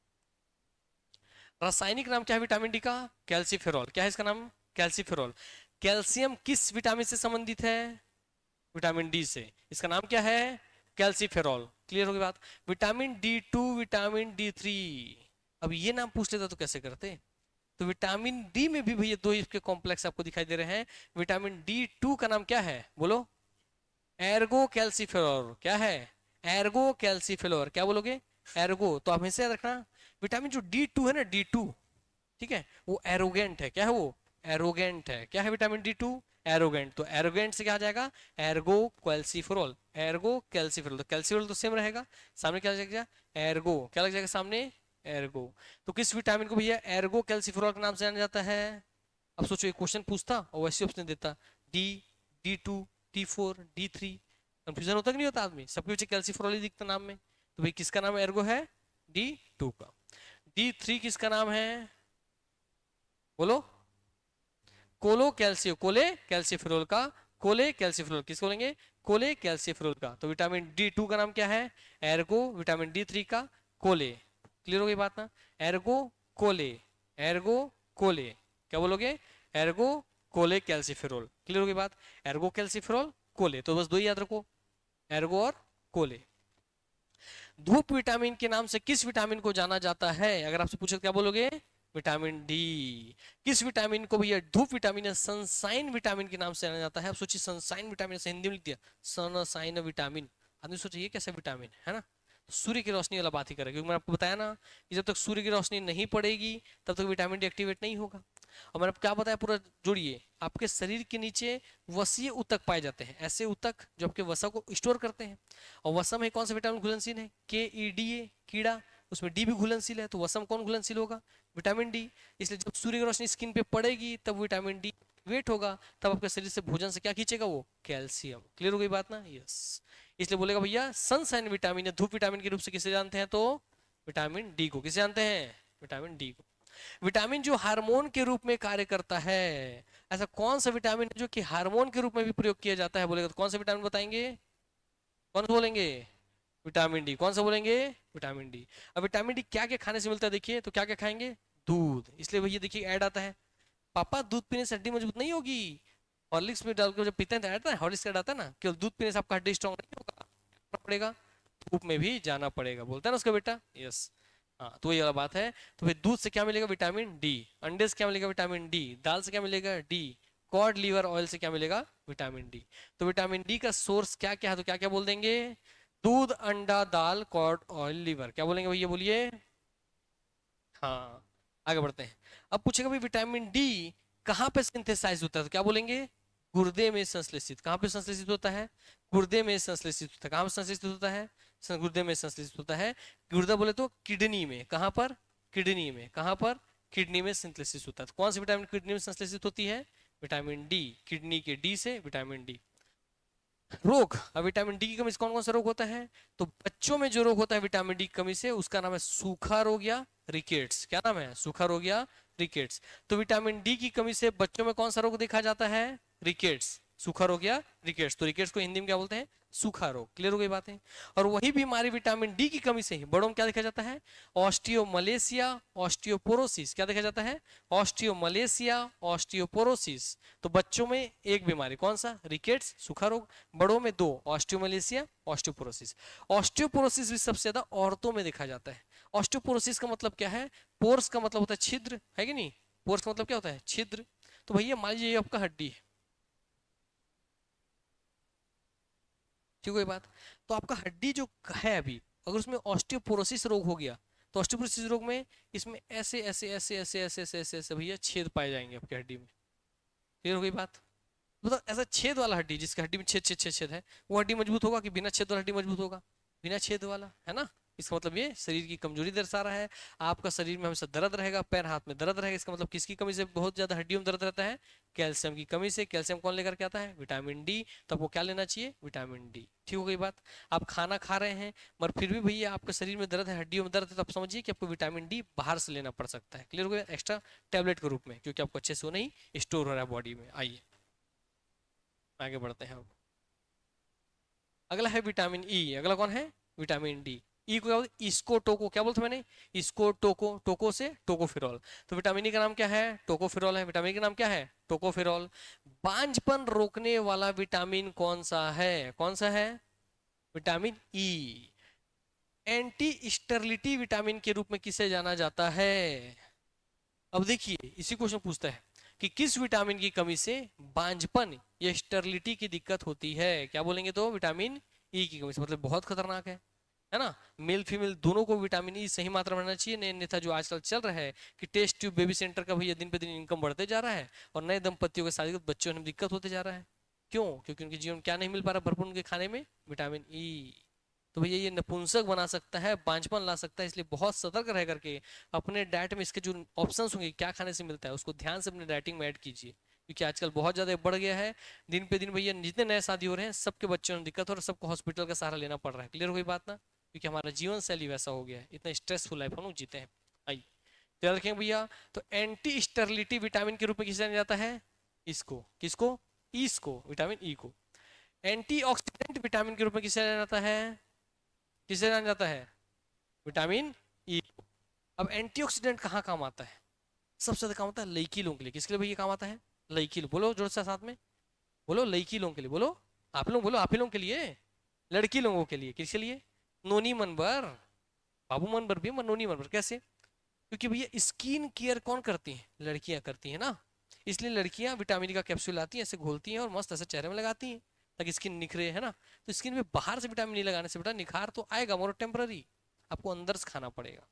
रासायनिक नाम क्या है विटामिन डी का? कैल्सीफेरॉल। क्या है इसका नाम? कैल्सीफेरॉल। कैल्शियम किस विटामिन से संबंधित है? विटामिन डी से। इसका नाम क्या है? कैल्सीफेरॉल। क्लियर होगी बात? विटामिन D2, विटामिन D3, अब ये नाम पूछ लेता तो कैसे करते? तो विटामिन डी में भी भैया दो इसके कॉम्प्लेक्स आपको दिखाई दे रहे हैं। विटामिन D2 का नाम क्या है बोलो? Ergo calciferol. क्या है? Ergo calciferol. क्या बोलोगे? एर्गो। तो हमेशा याद रखना, विटामिन जो D2 है ना, D2, ठीक है, वो एरोगेंट है। क्या है वो? एरोगेंट है। क्या है विटामिन D2? एरोगेंट। तो एरोगेंट से क्या आ जाएगा? Ergo calciferol. एर्गो कैल्सीफेरॉल, तो कैल्सीफेरॉल तो सेम रहेगा, सामने क्या लग जाएगा? एर्गो। क्या लग जाएगा सामने? एर्गो। तो किस विटामिन को भैया एर्गो कैल्सीफेरॉल के नाम से जाना जाता है? अब सोचो एक क्वेश्चन पूछता और वैसे ऑप्शन देता, D, D2, D4, D3, confusion होता कि नहीं होता आदमी? सबके पीछे कैल्सीफेरॉल ही दिखता नाम में, तो भाई किसका नाम एर्गो है? D2 का। D3 किसका नाम है बोलो? कोलो कैल्सियो, कोले कैल्सीफेरॉल का। कोले कैल्सीफेरॉल किसको बोलेंगे? कोले कैल्सीफेरॉल का। तो विटामिन D2 का नाम क्या है? एर्गो। विटामिन D3 का कोले। क्लियर हो गई बात ना? एर्गो कोले, एर्गो कोले। क्या बोलोगे? एर्गो कोले कैल्सीफेरॉल। क्लियर हो गई बात? एर्गो कैल्सीफेरॉल, कोले, तो बस दो ही याद रखो, एर्गो और कोले। धूप विटामिन के नाम से किस विटामिन को जाना जाता है? अगर आपसे पूछे तो क्या बोलोगे? Vitamin D. किस विटामिन को भैया धूप विटामिन या सनसाइन विटामिन के नाम से जाना जाता है? अब सोचिए सनसाइन विटामिन से हिंदी में लिख दिया सनसाइन विटामिन, आदमी सोचिए ये कैसा विटामिन है ना। सूर्य की रोशनी वाला बात ही करेगा, क्योंकि मैंने आपको बताया ना कि जब तक सूर्य की रोशनी नहीं पड़ेगी तब तक विटामिन डी एक्टिवेट नहीं होगा। और मैंने आपको क्या बताया पूरा जोड़िए, आपके शरीर के नीचे वसीय ऊतक पाए जाते हैं, ऐसे ऊतक जो आपके वसा को स्टोर करते हैं। और वसा में कौन सा विटामिन घुलनशील है? KEDA कीड़ा, उसमें डी भी घुलनशील है, तो वसा में कौन घुलनशील होगा? Vitamin D. इसलिए जब सूर्य की रोशनी स्किन पे पड़ेगी तब विटामिन डी वेट होगा, तब आपके शरीर से भोजन से क्या खींचेगा? वो कैल्शियम। क्लियर हो गई बात ना? यस। इसलिए बोलेगा भैया सनसाइन विटामिन या धूप विटामिन के रूप से किसे जानते हैं? तो विटामिन डी को। किसे जानते हैं? विटामिन डी को। विटामिन जो हार्मोन के रूप में कार्य करता है, ऐसा कौन सा विटामिन है जो कि हार्मोन के रूप में भी प्रयोग किया जाता है? बोलेगा तो कौन सा विटामिन बताएंगे? कौन सा बोलेंगे? Vitamin D. कौन सा बोलेंगे? Vitamin D. अब विटामिन डी क्या क्या खाने से मिलता है? देखिए तो क्या क्या खाएंगे? दूध। इसलिए भैया देखिए ऐड आता है, पापा दूध पीने से हड्डी मजबूत नहीं होगी। हॉर्लिक्स में डालकर जब पीते हैं तो ऐड आता है, हॉर्लिक्स का ऐड आता है ना, केवल दूध पीने से आपका हड्डी स्ट्रॉन्ग नहीं होगा, करना पड़ेगा, धूप में भी जाना पड़ेगा, बोलता है ना उसका बेटा। यस। हाँ तो ये वाला बात है। तो फिर दूध से क्या मिलेगा? Vitamin D. अंडे से क्या मिलेगा? Vitamin D. दाल से क्या मिलेगा? डी। कॉड लिवर ऑयल से क्या मिलेगा? Vitamin D. तो विटामिन डी का सोर्स क्या क्या है? तो क्या क्या बोल देंगे? दूध, अंडा, दाल, कॉड, ऑयल, लिवर। क्या बोलेंगे भैया? बोलिए। हाँ आगे बढ़ते हैं। अब पूछेगा भाई विटामिन डी कहाँ पे सिंथेसाइज होता है? तो क्या बोलेंगे? गुर्दे में संश्लेषित। कहाँ पे संश्लेषित होता है? गुर्दे में संश्लेषित होता है। कहाँ पे संश्लेषित होता है? गुर्दे में संश्लेषित होता है। गुर्दा बोले तो किडनी में। कहाँ पर? किडनी में। कहाँ पर? किडनी में संश्लेषित होता है। तो कौन सी विटामिन किडनी में संश्लेषित होती है? Vitamin D. किडनी के डी से विटामिन डी। रोग, अब विटामिन डी की कमी से कौन कौन सा रोग होता है? तो बच्चों में जो रोग होता है विटामिन डी की कमी से, उसका नाम है सूखा रोग या रिकेट्स। क्या नाम है? सूखा रोग या रिकेट्स। तो विटामिन डी की कमी से बच्चों में कौन सा रोग देखा जाता है? रिकेट्स। सूखा रोग या रिकेट्स। तो रिकेट्स को हिंदी में क्या बोलते हैं? सूखा रोग। क्लियर हो गई बातें? और वही बीमारी विटामिन डी की कमी से ही बड़ों में क्या देखा जाता है? Osteomalacia, osteoporosis. क्या देखा जाता है? Osteomalacia, osteoporosis. तो बच्चों में एक बीमारी कौन सा? रिकेट्स, सूखा रोग। बड़ों में दो, ऑस्टियोमलेशिया, ऑस्टियोपोरोसिस। ऑस्टियोपोरोसिस भी सबसे ज्यादा औरतों में देखा जाता है। ऑस्टियोपोरोसिस का मतलब क्या है? पोर्स का मतलब होता है छिद्र, है कि नहीं? पोर्स का मतलब क्या होता है? छिद्र। तो भैया मान लीजिए ये आपका हड्डी है, ठीक है बात। तो आपका हड्डी जो है अभी, अगर उसमें ऑस्टियोपोरोसिस रोग हो गया, तो ऑस्टियोपोरोसिस रोग में इसमें ऐसे ऐसे ऐसे ऐसे ऐसे ऐसे ऐसे ऐसे भैया छेद पाए जाएंगे आपकी हड्डी में। क्लियर हो गई बात? मतलब ऐसा छेद वाला हड्डी, जिसकी हड्डी में छेद छेद छेद छेद है, वो हड्डी मजबूत होगा कि बिना छेद वाला हड्डी मजबूत होगा? बिना छेद वाला, है ना। इसका मतलब ये शरीर की कमजोरी दर्शा रहा है। आपका शरीर में हमेशा दर्द रहेगा, पैर हाथ में दर्द रहेगा, इसका मतलब किसकी कमी से बहुत ज्यादा हड्डियों में दर्द रहता है? कैल्शियम की कमी से। कैल्शियम कौन लेकर के आता है? Vitamin D. तो आपको क्या लेना चाहिए? Vitamin D. ठीक हो गई बात? आप खाना खा रहे हैं मगर फिर भी भैया आपके शरीर में दर्द है, हड्डियों में दर्द है, तो आप समझिए कि आपको विटामिन डी बाहर से लेना पड़ सकता है। क्लियर हो गया? एक्स्ट्रा टैबलेट के रूप में, क्योंकि आपको अच्छे से वो नहीं स्टोर हो रहा है बॉडी में। आइए आगे बढ़ते हैं। अब अगला है विटामिन ई। अगला कौन है? Vitamin D. ई को क्या बोलते? इसको टोको। क्या बोलते मैंने? इसको टोको। टोको से टोकोफिरॉल। तो विटामिन ई का नाम क्या है? टोकोफिरॉल है। विटामिन ई का नाम क्या है? टोकोफिरॉल। बांझपन रोकने वाला विटामिन कौन सा है? कौन सा है? Vitamin E. Anti sterility vitamin के रूप में किसे जाना जाता है? अब देखिए इसी क्वेश्चन पूछता है कि किस विटामिन की कमी से बांझपन या स्टेरिलिटी की दिक्कत होती है? क्या बोलेंगे? तो विटामिन ई की कमी से। मतलब बहुत खतरनाक है ना। मेल फीमेल दोनों को विटामिन ई सही मात्रा में रहना चाहिए। नहीं अन्यथा जो आजकल चल रहा है कि टेस्ट ट्यूब बेबी सेंटर का भैया दिन पे दिन इनकम बढ़ते जा रहा है, और नए दंपतियों के शादी बच्चों में दिक्कत होते जा रहा है। क्यों? क्योंकि उनके जीवन में क्या नहीं मिल पा रहा भरपूर उनके खाने में? Vitamin E. तो भैया ये नपुंसक बना सकता है, बांझपन ला सकता है, इसलिए बहुत सतर्क रह करके अपने डाइट में इसके जो ऑप्शंस होंगे क्या खाने से मिलता है उसको ध्यान से अपने डाइटिंग में ऐड कीजिए, क्योंकि आजकल बहुत ज्यादा बढ़ गया है। दिन पे दिन भैया जितने नए शादी हो रहे हैं सबके बच्चों में दिक्कत हो रहा है, सबको हॉस्पिटल का सहारा लेना पड़ रहा है। क्लियर हो गई बात ना? क्योंकि हमारा जीवन शैली वैसा हो गया है, इतना स्ट्रेसफुल लाइफ हम लोग जीते हैं। आइए तो याद रखें भैया। तो एंटी स्टेरिलिटी विटामिन के रूप में किसे जाना जाता है? इसको। किसको? इसको, विटामिन ई को। एंटीऑक्सीडेंट विटामिन के रूप में किसे जाना जाता है? किसे जाना जाता है? Vitamin E. अब एंटीऑक्सीडेंट कहाँ काम आता है? सबसे ज्यादा काम आता है लड़की लोगों के लिए। किसके लिए भैया काम आता है? लड़की लोग। बोलो जोर से साथ में बोलो, लड़की लोगों के लिए बोलो। आप लोग बोलो, आप ही लोगों के लिए, लड़की लोगों के लिए। किसके लिए? नोनी मनबर, बाबू मनबर भी नोनी मनबर। कैसे? क्योंकि भैया स्किन केयर कौन करती है, लड़कियां करती है ना, इसलिए लड़कियां विटामिन का कैप्सूल लाती हैं, ऐसे घोलती हैं और मस्त ऐसे चेहरे में लगाती हैं ताकि स्किन निखरे, है ना। तो स्किन में बाहर से विटामिन ई लगाने से बेटा निखार तो आएगा मगर टेम्पररी, आपको अंदर से खाना पड़ेगा।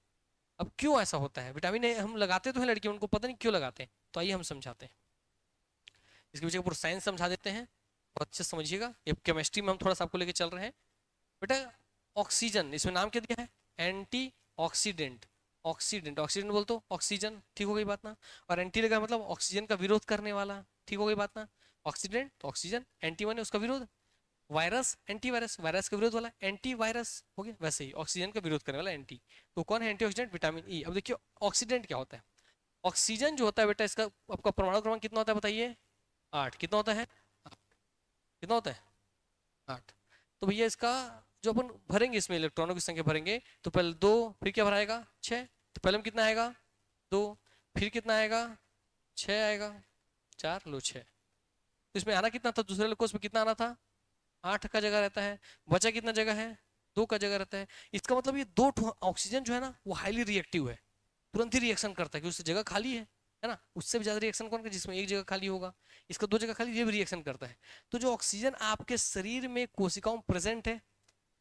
अब क्यों ऐसा होता है, विटामिन ए हम लगाते तो है लड़कियों, उनको पता नहीं क्यों लगाते हैं, तो आइए हम समझाते हैं, इसके पीछे का पूरा साइंस समझा देते हैं, बहुत अच्छे से समझिएगा। ये केमिस्ट्री में हम थोड़ा सा आपको लेके चल रहे हैं बेटा। ऑक्सीजन, इसमें नाम क्या दिया है, एंटी ऑक्सीडेंट। ऑक्सीडेंट, ऑक्सीडेंट बोल तो ऑक्सीजन, ठीक हो गई बात ना। और एंटी लगा मतलब ऑक्सीजन का विरोध करने वाला, ठीक हो गई बात ना। ऑक्सीडेंट तो ऑक्सीजन, एंटी माने उसका विरोध, वायरस एंटीवायरस, वायरस का विरोध वाला एंटी वायरस हो गया, वैसे ही ऑक्सीजन का विरोध करने वाला एंटी। तो कौन है एंटीऑक्सीडेंट, विटामिन ई। अब देखिए ऑक्सीडेंट क्या होता है, ऑक्सीजन जो होता है बेटा इसका आपका परमाणु क्रमांक कितना होता है बताइए, 8। कितना होता है, कितना होता है, 8। तो भैया इसका जो अपन भरेंगे इसमें इलेक्ट्रॉनों की संख्या भरेंगे, तो पहले 2, फिर क्या भराएगा 6, तो पहले में कितना आएगा 2, फिर कितना आएगा 6 आएगा, 4 लो 6। तो इसमें आना कितना था, दूसरे लोग में कितना आना था, 8 का जगह रहता है, बचा कितना जगह है, 2 का जगह रहता है। इसका मतलब ये 2 ऑक्सीजन जो है ना वो हाईली रिएक्टिव है, तुरंत ही रिएक्शन करता है कि उससे जगह खाली है ना। उससे भी ज्यादा रिएक्शन कौन कर, जिसमें एक जगह खाली होगा, इसका 2 जगह खाली, ये भी रिएक्शन करता है। तो जो ऑक्सीजन आपके शरीर में कोशिकाओं प्रेजेंट है,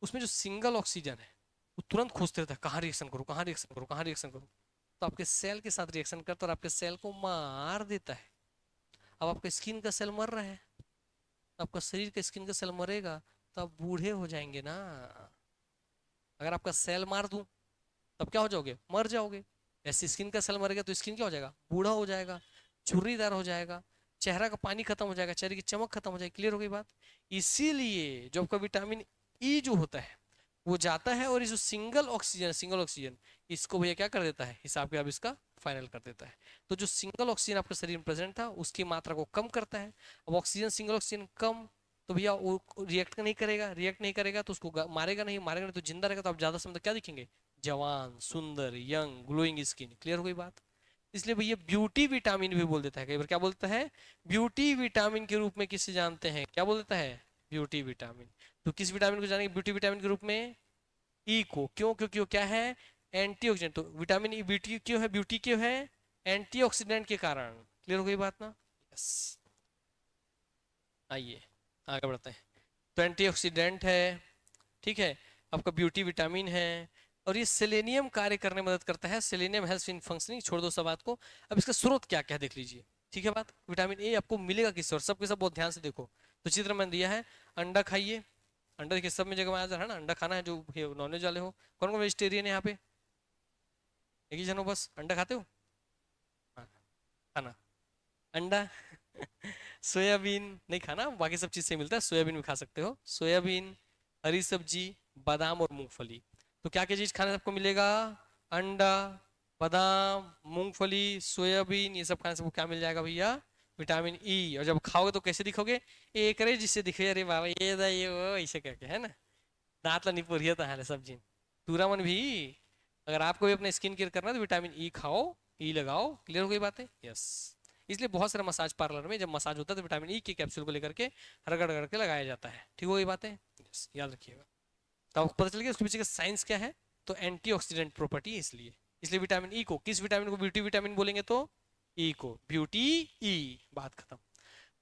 उसमें जो सिंगल ऑक्सीजन है वो तुरंत खोजते रहता है कहाँ रिएक्शन करूँ, कहाँ रिएक्शन करूँ, कहाँ रिएक्शन करूँ। तो आपके सेल के साथ रिएक्शन करता है और आपके सेल को मार देता है। अब आपका स्किन का सेल मर रहा है, आपका शरीर का स्किन का सेल मरेगा तो आप बूढ़े हो जाएंगे ना। अगर आपका सेल मार दूं तब क्या हो जाओगे, मर जाओगे। ऐसे स्किन का सेल मरेगा तो स्किन क्या हो जाएगा, बूढ़ा हो जाएगा, झुर्रीदार हो जाएगा, चेहरा का पानी खत्म हो जाएगा, चेहरे की चमक खत्म हो जाएगी। क्लियर हो गई बात। इसीलिए जो आपका विटामिन ई जो होता है वो जाता है और ये जो सिंगल ऑक्सीजन इसको भैया क्या कर देता है, हिसाब के अब इसका फाइनल कर देता है। तो जो सिंगल ऑक्सीजन आपके शरीर में प्रेजेंट था उसकी मात्रा को कम करता है। अब ऑक्सीजन सिंगल ऑक्सीजन कम, तो भैया वो रिएक्ट नहीं करेगा तो उसको मारेगा नहीं, तो जिंदा रहेगा, तो आप ज्यादा समय तक क्या दिखेंगे, जवान, सुंदर, यंग, ग्लोइंग स्किन। क्लियर हो गई बात। इसलिए भैया ब्यूटी विटामिन भी बोल देता है, कई बार क्या बोलता है, ब्यूटी विटामिन के रूप में किसे जानते हैं, क्या बोल देता है, ब्यूटी विटामिन। तो किस विटामिन को जानेंगे ब्यूटी विटामिन के रूप में, ई को। क्यों, क्योंकि वो क्या है, एंटीऑक्सीडेंट। तो विटामिन ई ब्यूटी क्यों है, ब्यूटी क्यों है, एंटीऑक्सीडेंट के कारण। क्लियर हो गई बात ना। यस, आइए आगे बढ़ते हैं। तो एंटीऑक्सीडेंट है, ठीक है, आपका ब्यूटी विटामिन है, और ये सेलेनियम कार्य करने में मदद करता है। सेलेनियम हेल्प्स इन फंक्शनिंग, छोड़ दो सब बात को। अब इसका स्रोत क्या क्या देख लीजिए, ठीक है बात। विटामिन ए आपको मिलेगा किससे, और सबके सब बहुत ध्यान से देखो। तो चित्र मैंने दिया है, अंडा खाइए, अंडा देखिए सब में जगह में आ जा रहा है ना, अंडा खाना है जो नॉनवेज वाले हो। कौन कौन वेजिटेरियन है यहाँ पे, एक ही जन हो बस, अंडा खाते हो, हाँ, खाना अंडा सोयाबीन नहीं खाना, बाकी सब चीज से मिलता है, सोयाबीन भी खा सकते हो, सोयाबीन, हरी सब्जी, बादाम और मूंगफली। तो क्या क्या चीज खाने से आपको मिलेगा, अंडा, बादाम, मूंगफली, सोयाबीन, ये सब खाने से आपको क्या मिल जाएगा भैया, विटामिन ई। और जब खाओगे तो कैसे दिखोगे, एक रे जिससे दिखे अरे बाबा ये दा ये वो ऐसे करके, है ना, दांत ला नहीं पुरिया था हाले सब्जी पूरा मन भी। अगर आपको भी अपना स्किन केयर करना है तो विटामिन ई खाओ, ई लगाओ। क्लियर हो गई बात है, यस। इसलिए बहुत सारे मसाज पार्लर में जब मसाज होता है तो विटामिन ई के कैप्सूल को लेकर के रगड़ रगड़ के लगाया जाता है। ठीक हो गई बात है, यस, याद रखिएगा। तो आपको पता चल गया उसके पीछे का साइंस क्या है। तो एंटीऑक्सीडेंट प्रॉपर्टी, इसलिए इसलिए विटामिन ई को, किस विटामिन को ब्यूटी विटामिन बोलेंगे, तो ई को, ब्यूटी ई, बात खत्म।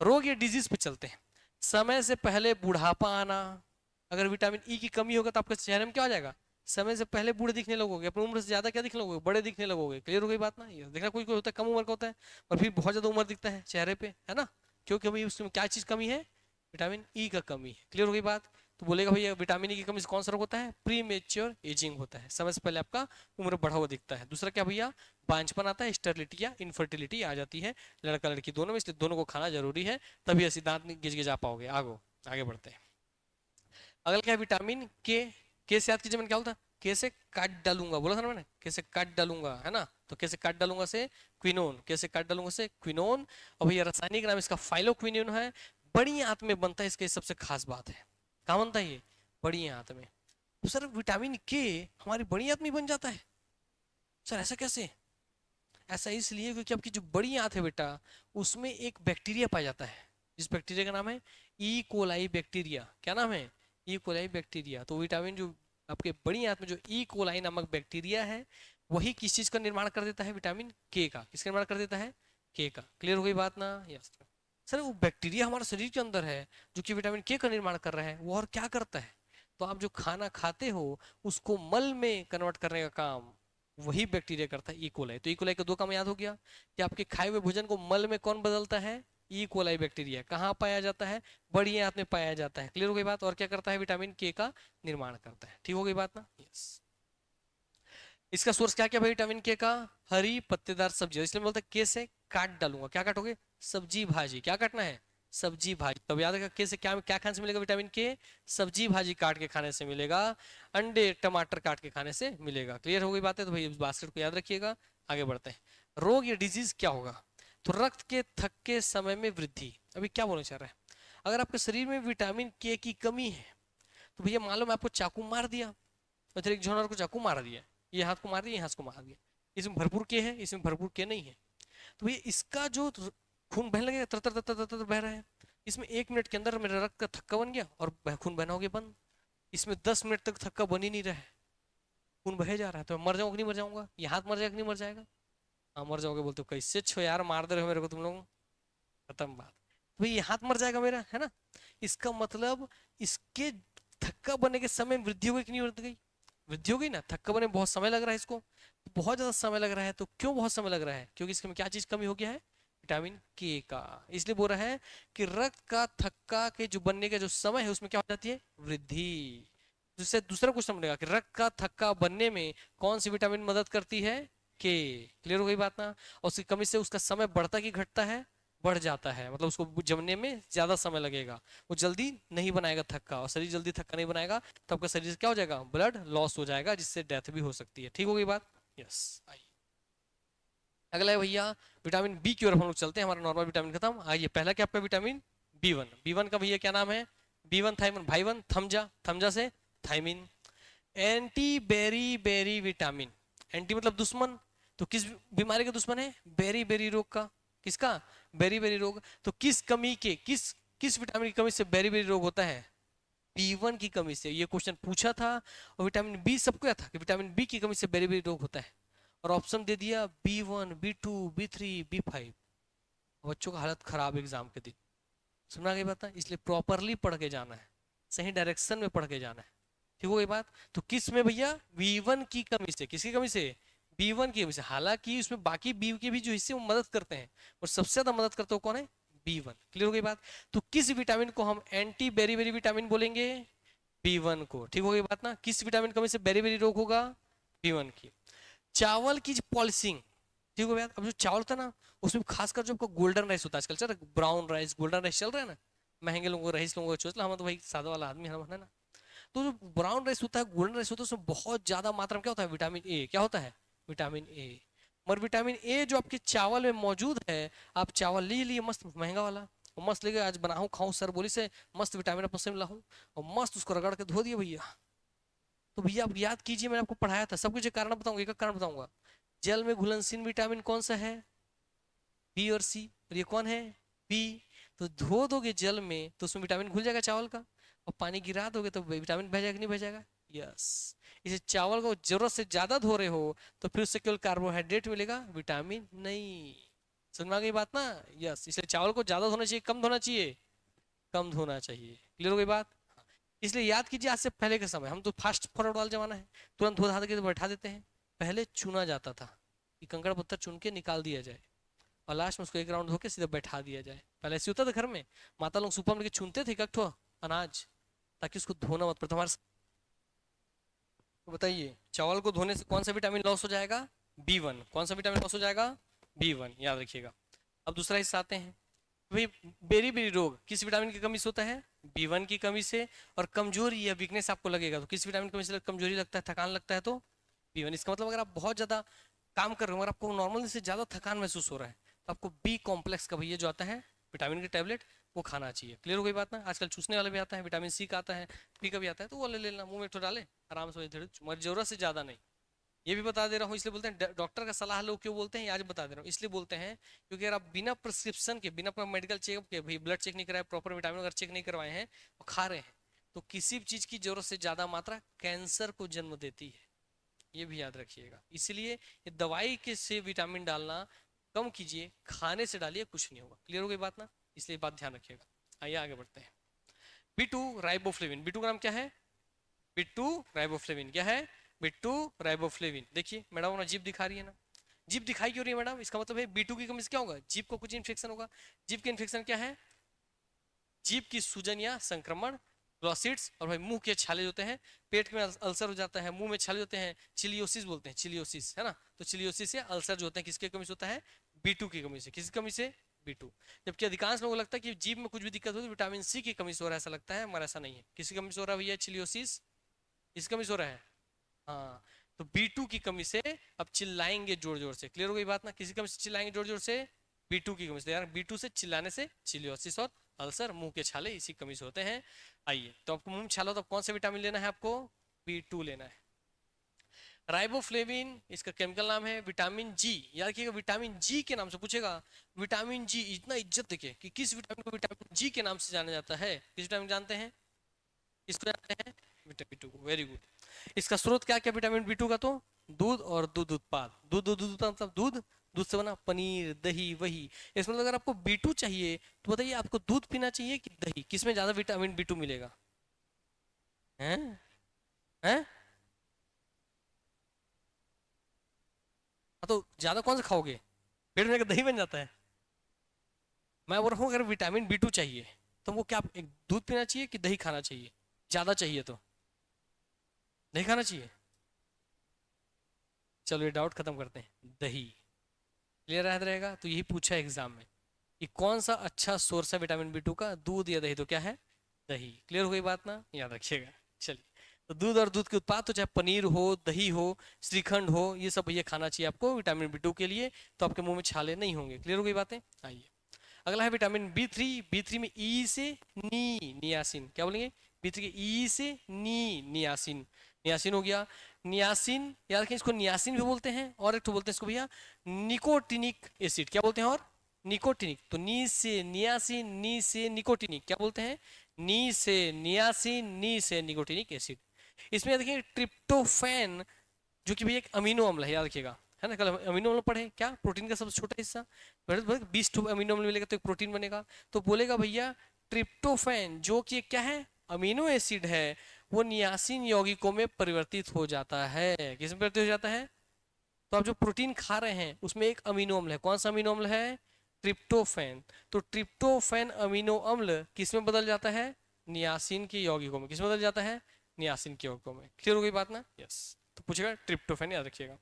रोग या डिजीज पे चलते हैं। समय से पहले बुढ़ापा आना, अगर विटामिन ई की कमी होगा तो आपके चेहरे में क्या हो जाएगा, समय से पहले बूढ़े दिखने लगोगे, अपनी उम्र से ज्यादा क्या दिखने लगोगे, बड़े दिखने लगोगे। क्लियर हो गई बात ना। ये देखना कोई कोई होता है कम उम्र का होता है और फिर बहुत ज्यादा उम्र दिखता है चेहरे पे, है ना, क्योंकि भाई उसमें क्या चीज कमी है, विटामिन ई का कमी है। क्लियर हो गई बात। तो बोलेगा भैया विटामिन ई की कमी से कौन सा रोग होता है, प्री मेच्योर एजिंग होता है, समय से पहले आपका उम्र बढ़ा हुआ दिखता है। दूसरा क्या भैया, बांझपन आता है, स्टेरिलिटी या इनफर्टिलिटी आ जाती है लड़का लड़की दोनों में, इसलिए दोनों को खाना जरूरी है, तभी ऐसी दांत गिज गिजा पाओगे। आगे बढ़ते हैं। अगला क्या है, विटामिन के से याद कीजिए मैंने क्या बोलता, कैसे काट डालूंगा बोला था ना मैंने, कैसे काट डालूंगा, है ना। तो कैसे काट डालूंगा से क्विनोन, कैसे काट डालूंगा से क्विनोन। और भैया रासायनिक नाम इसका फाइलोक्विनोन है, बड़ी आंत में बनता है, इसकी सबसे खास बात है। कहाँ बनता है ये, बड़ी आंत में। तो सर विटामिन के हमारी बड़ी आंत में बन जाता है, सर ऐसा कैसे, ऐसा इसलिए क्योंकि आपकी जो बड़ी आंत है बेटा उसमें एक बैक्टीरिया पाया जाता है, जिस बैक्टीरिया का नाम है ई कोलाई बैक्टीरिया। क्या नाम है, ई कोलाई बैक्टीरिया। तो विटामिन जो आपके बड़ी आंत में जो ई कोलाई नामक बैक्टीरिया है वही किस चीज का निर्माण कर देता है? विटामिन के का। किसका निर्माण कर देता है? के का। क्लियर हो गई बात ना? यस सर, वो बैक्टीरिया हमारे शरीर के अंदर है जो कि विटामिन के का निर्माण कर रहा है, वो और क्या करता है? तो आप जो खाना खाते हो उसको मल में कन्वर्ट करने का काम वही बैक्टीरिया करता है, इकोलाई। तो इकोलाई का दो काम याद हो गया कि आपके खाए हुए भोजन को मल में कौन बदलता है? E coli bacteria. कहाँ पाया जाता है? बड़ी आंत में पाया जाता है। क्लियर हो गई बात? और क्या करता है? विटामिन के का निर्माण करता है। ठीक हो गई बात ना? यस। इसका सोर्स क्या क्या भाई विटामिन के का? हरी पत्तेदार सब्जी। इसलिए बोलते हैं के से काट डालूंगा। क्या काटोगे? सब्जी भाजी। क्या काटना है? सब्जी भाजी। तब याद रखा के से क्या क्या खाने से मिलेगा विटामिन के? सब्जी भाजी काट के खाने से मिलेगा, अंडे टमाटर काट के खाने से मिलेगा। क्लियर हो गई बात है? तो भाई इस बास्केट को याद रखिएगा। आगे बढ़ते हैं। रोग या डिजीज क्या होगा? तो रक्त के थक्के समय में वृद्धि। अभी क्या बोलना चाह रहा है? अगर आपके शरीर में विटामिन के की कमी है तो भैया मालूम आपको चाकू मार दिया, मतलब एक जानवर को चाकू मार दिया, ये हाथ को मार दिया, ये हाथ को मार दिया, इसमें भरपूर के है, इसमें भरपूर के नहीं है, तो भैया इसका जो खून बहने लगेगा, तर तर तर तर तर बह रहा है, इसमें 1 मिनट के अंदर मेरा रक्त का थक्का बन गया और खून बहना हो गया बंद। इसमें 10 मिनट तक थक्का बन ही नहीं रहा है, खून बहे जा रहा है, तो मैं मर जाऊंगा नहीं मर जाऊंगा? ये हाथ मर जाएगा नहीं मर जाएगा? हाँ मर जाओगे। बोलते हो कैसे छो यार, मार दे रहे हो मेरे को तुम लोग। खत्म बात। तो भाई ये हाथ मर जाएगा मेरा, है ना? इसका मतलब इसके थक्का बनने के समय में वृद्धि हो गई कि नहीं वृद्धि गई? वृद्धि हो गई ना। थक्का बनने में बहुत समय लग रहा है इसको, बहुत ज्यादा समय लग रहा है। तो क्यों बहुत समय लग रहा है? क्योंकि इसमें क्या चीज कमी हो गया है? विटामिन के का। इसलिए बोल रहा है कि रक्त का थक्का के जो बनने का जो समय है उसमें क्या हो जाती है? वृद्धि। जिससे दूसरा क्वेश्चन बनेगा कि रक्त का थक्का बनने में कौन सी विटामिन मदद करती है? के। क्लियर हो गई बात ना? और उसकी कमी से उसका समय बढ़ता कि घटता है? बढ़ जाता है। मतलब उसको जमने में ज्यादा समय लगेगा, वो जल्दी नहीं बनाएगा थक्का, और शरीर जल्दी थक्का नहीं बनाएगा तो आपका शरीर से क्या हो जाएगा? ब्लड लॉस हो जाएगा, जिससे डेथ भी हो सकती है। ठीक हो गई बात? यस। आइए अगला है भैया विटामिन बी की ओर हम लोग चलते हैं। हमारा नॉर्मल विटामिन खत्म। आइए पहला क्या आपका vitamin B one. B one का भैया क्या नाम है? B one thiamine. भाई वन थमजा, थमजा से thiamine. Anti beri beri vitamin. Anti मतलब दुश्मन, तो किस बीमारी का दुश्मन है? बेरी बेरी रोग का। किसका? बेरी बेरी रोग। तो किस कमी के, किस किस विटामिन की कमी से बेरी बेरी रोग होता है? बी वन की कमी से। ये क्वेश्चन पूछा था। और विटामिन बी सबको क्या था कि विटामिन बी की कमी से बेरी बेरी रोग होता है, और ऑप्शन दे दिया B one, B two, B three, B five. बच्चों का हालत खराब एग्जाम के दिन। सुना गई बात है? इसलिए प्रॉपरली पढ़ के जाना है, सही डायरेक्शन में पढ़ के जाना है। ठीक हो गई बात? तो किस में भैया? बी वन की कमी से। किसकी कमी से? बी वन की कमी से। हालांकि उसमें बाकी बी के भी जो हिस्से वो मदद करते हैं, और सबसे ज्यादा मदद करते हो कौन है? B one. क्लियर हो गई बात? तो किस विटामिन को हम एंटी बेरी बेरी विटामिन बोलेंगे? बी वन को। ठीक हो गई बात ना? किस विटामिन कमी से बेरी बेरी रोग होगा? बी वन की। चावल की पॉलिशिंग। ठीक हो गया? अब जो चावल था ना, उसमें खासकर जो आपका गोल्डन राइस होता है आजकल, चल ब्राउन राइस गोल्डन राइस चल रहा है ना, महंगे लोगों को रईस लोगों को सोच लो, हम तो भाई सादा वाला आदमी है ना। तो जो ब्राउन राइस होता है, गोल्डन राइस होता है, उसमें बहुत ज्यादा मात्रा में क्या होता है? Vitamin A. क्या होता है? Vitamin A. और विटामिन ए जो आपके चावल में मौजूद है, आप चावल ले लिए मस्त महंगा वाला, और मस्त लेके आज बनाऊं खाऊं सर बोली से, मस्त विटामिन अपने से लाऊं, और मस्त उसको रगड़ के धो दिए भैया। तो भैया आप याद कीजिए, मैंने आपको पढ़ाया था सब कुछ। कारण बताऊंगा, एक कारण बताऊंगा। जल में घुलनशील विटामिन कौन सा है? बी और सी। और ये कौन है? बी। तो धो दोगे जल में तो उसमें विटामिन घुल जाएगा चावल का, और पानी गिरा दोगे तो विटामिन बह जाएगा नहीं बह जाएगा? यस। इसे चावल को जरूरत से ज्यादा धो रहे हो तो फिर उससे केवल कार्बोहाइड्रेट मिलेगा, विटामिन नहीं। समझ में आ गई बात ना? यस। इसलिए चावल को ज्यादा धोना चाहिए कम धोना चाहिए? कम धोना चाहिए। क्लियर हो गई बात? इसलिए याद कीजिए, आज से पहले के समय, हम तो फास्ट फॉरवर्ड वाला जमाना है, तुरंत धो धा के तो बैठा देते हैं। पहले चुना जाता था कि कंकड़ पत्थर चुन के निकाल दिया जाए, और लास्ट में उसको एक राउंड धो के सीधा बैठा दिया जाए। पहले ऐसे होता था घर में, माता लोग सुपा में लेके चुनते थे इकट्ठो अनाज, ताकि उसको धोना मत पड़े। हमारे तो बताइए, चावल को धोने से कौन सा विटामिन लॉस हो जाएगा? B one. कौन सा विटामिन लॉस हो जाएगा? B one. याद रखिएगा। अब दूसरा हिस्सा आते हैं। भाई बेरी बेरी रोग किस विटामिन की कमी से होता है? बी वन की कमी से। और कमजोरी या वीकनेस आपको लगेगा तो किस विटामिन की कमी से कमजोरी लगता है, थकान लगता है, तो बी वन। इसका मतलब अगर आप बहुत ज्यादा काम कर रहे हो और आपको नॉर्मल से ज्यादा थकान महसूस हो रहा है, तो आपको बी कॉम्प्लेक्स का भैया जो आता है विटामिन की टैबलेट, वो खाना चाहिए। क्लियर हो गई बात ना? आजकल चूसने वाला भी आता है, विटामिन सी का आता है, पी का भी आता है, तो वो ले लेना, मुंह में तो डाले आराम से, मगर जरूरत से ज्यादा नहीं। ये भी बता दे रहा हूँ, इसलिए बोलते हैं डॉक्टर का सलाह लो। क्यों बोलते हैं आज बता दे रहा हूँ, इसलिए बोलते हैं क्योंकि अगर आप बिना प्रिस्क्रिप्शन के, बिना मेडिकल चेकअप के, भाई ब्लड चेक नहीं कराए, प्रॉपर विटामिन अगर चेक नहीं करवाए हैं और खा रहे हैं, तो किसी भी चीज की जरूरत से ज्यादा मात्रा कैंसर को जन्म देती है। ये भी याद रखिएगा। इसलिए ये दवाई के से विटामिन डालना कम कीजिए, खाने से डालिए, कुछ नहीं होगा। क्लियर हो गई बात ना, इसलिए बात ध्यान रखिएगा। आइए आगे बढ़ते हैं। B2 राइबोफ्लेविन, B2 का नाम क्या है? B2 राइबोफ्लेविन क्या है? B2 riboflavin. देखिए मैडम अपना जीभ दिखा रही है ना, जीभ दिखाई क्यों रही है मैडम? इसका मतलब है B2 की कमी से क्या होगा? जीभ को कुछ इन्फेक्शन होगा। जीभ के इन्फेक्शन क्या है? जीभ की सूजन या संक्रमण, ग्लॉसिड्स, और भाई मुंह के छाले होते हैं, पेट में अल्सर हो जाता है, मुंह में छाले होते हैं, चिलियोसिस बोलते हैं, चिलियोसिस है ना। तो चिलियोसिस या अल्सर जो होते हैं किसके कमी से होता है? B2 की कमी से। किसकी कमी से? B2। जबकि अधिकांश लोगों को लगता है कि जीभ में कुछ भी दिक्कत हो तो विटामिन सी की कमी से हो रहा है, ऐसा लगता है, मगर ऐसा नहीं है। किसकी कमी से हो रहा है भैया? चिलियोसिस, इसकी कमी से हो रहा है। हाँ, तो B2 की कमी से अब चिल्लाएंगे जोर जोर से। क्लियर हो गई बात ना? किसी कमी से चिल्लाएंगे जोर जोर से? B2 की कमी से। यार B2 से चिल्लाने से चिलियोसिस और अल्सर, मुंह के छाले, इसी कमी से होते हैं। आइए, तो आपको मुंह में छाला तो कौन सा विटामिन लेना है? आपको B2 लेना है। राइबोफ्लेविन इसका केमिकल नाम है। विटामिन जी, याद रखिएगा, विटामिन जी के नाम से पूछेगा। विटामिन जी, इतना इज्जत देखिए कि किस विटामिन को विटामिन जी के नाम से जाना जाता है। किस विटामिन जानते हैं? इसको जानते हैं? विटामिन B2 को। Very good. इसका स्रोत क्या क्या विटामिन B2 का? तो दूध और दूध उत्पाद। दूध दूध दूध मतलब दूध, दूध से बना पनीर, दही, वही। इसमें अगर आपको B2 चाहिए तो बताइए आपको दूध पीना चाहिए कि दही? किसमें ज्यादा विटामिन B2 मिलेगा? हैं? हैं? हाँ, तो ज्यादा कौन सा खाओगे? पेट में दही बन जाता है। मैं बोल रहा हूँ अगर विटामिन B2 चाहिए तो वो क्या एक दूध पीना चाहिए कि दही खाना चाहिए? ज्यादा चाहिए तो दही खाना चाहिए। चलो ये डाउट खत्म करते हैं, दही। क्लियर याद रहेगा? तो यही पूछा है एग्जाम में कि कौन सा अच्छा सोर्स है विटामिन B2 का, दूध या दही? तो क्या है? दही। क्लियर हो गई बात ना, याद रखिएगा। चलिए, तो दूध और दूध के उत्पाद, तो चाहे पनीर हो, दही हो, श्रीखंड हो, ये सब भैया खाना चाहिए आपको विटामिन B2 के लिए, तो आपके मुंह में छाले नहीं होंगे। क्लियर हो गई बातें? आइए अगला है विटामिन B3। B3 में ई से नियासिन, क्या बोलेंगे? B3 के ई से नियासिन, नियासिन हो गया। नियासिन याद रखें, इसको नियासिन भी बोलते हैं, और एक तो बोलते हैं इसको भैया निकोटिनिक एसिड। क्या बोलते हैं? और निकोटिनिक। तो नी से नियासिन, नी से निकोटिनिक, क्या बोलते हैं? नी से नियासिन, नी से निकोटिनिक एसिड। इसमें देखिए ट्रिप्टोफैन, जो कि भैया एक अमीनो अम्ल है, याद रखिएगा, है ना। कल अमीनो अम्ल पढ़े क्या? प्रोटीन का सबसे छोटा हिस्सा। 20 अमीनो अम्ल मिलेगा तो एक प्रोटीन बनेगा। तो बोलेगा भैया ट्रिप्टोफैन, जो कि क्या है? अमीनो एसिड है, वो नियासिन यौगिकों में परिवर्तित हो जाता है। किस में परिवर्तित हो जाता है? तो आप जो प्रोटीन खा रहे हैं उसमें एक अमीनो अम्ल है। कौन सा अमीनो अम्ल है? ट्रिप्टोफैन। तो ट्रिप्टोफैन अमीनो अम्ल किस में बदल जाता है? नियासिन के यौगिकों में। किस में बदल जाता है? नियासिन के यौगिकों में। क्लियर हो गई बात ना? यस। तो पूछेगा ट्रिप्टोफैन, याद रखिएगा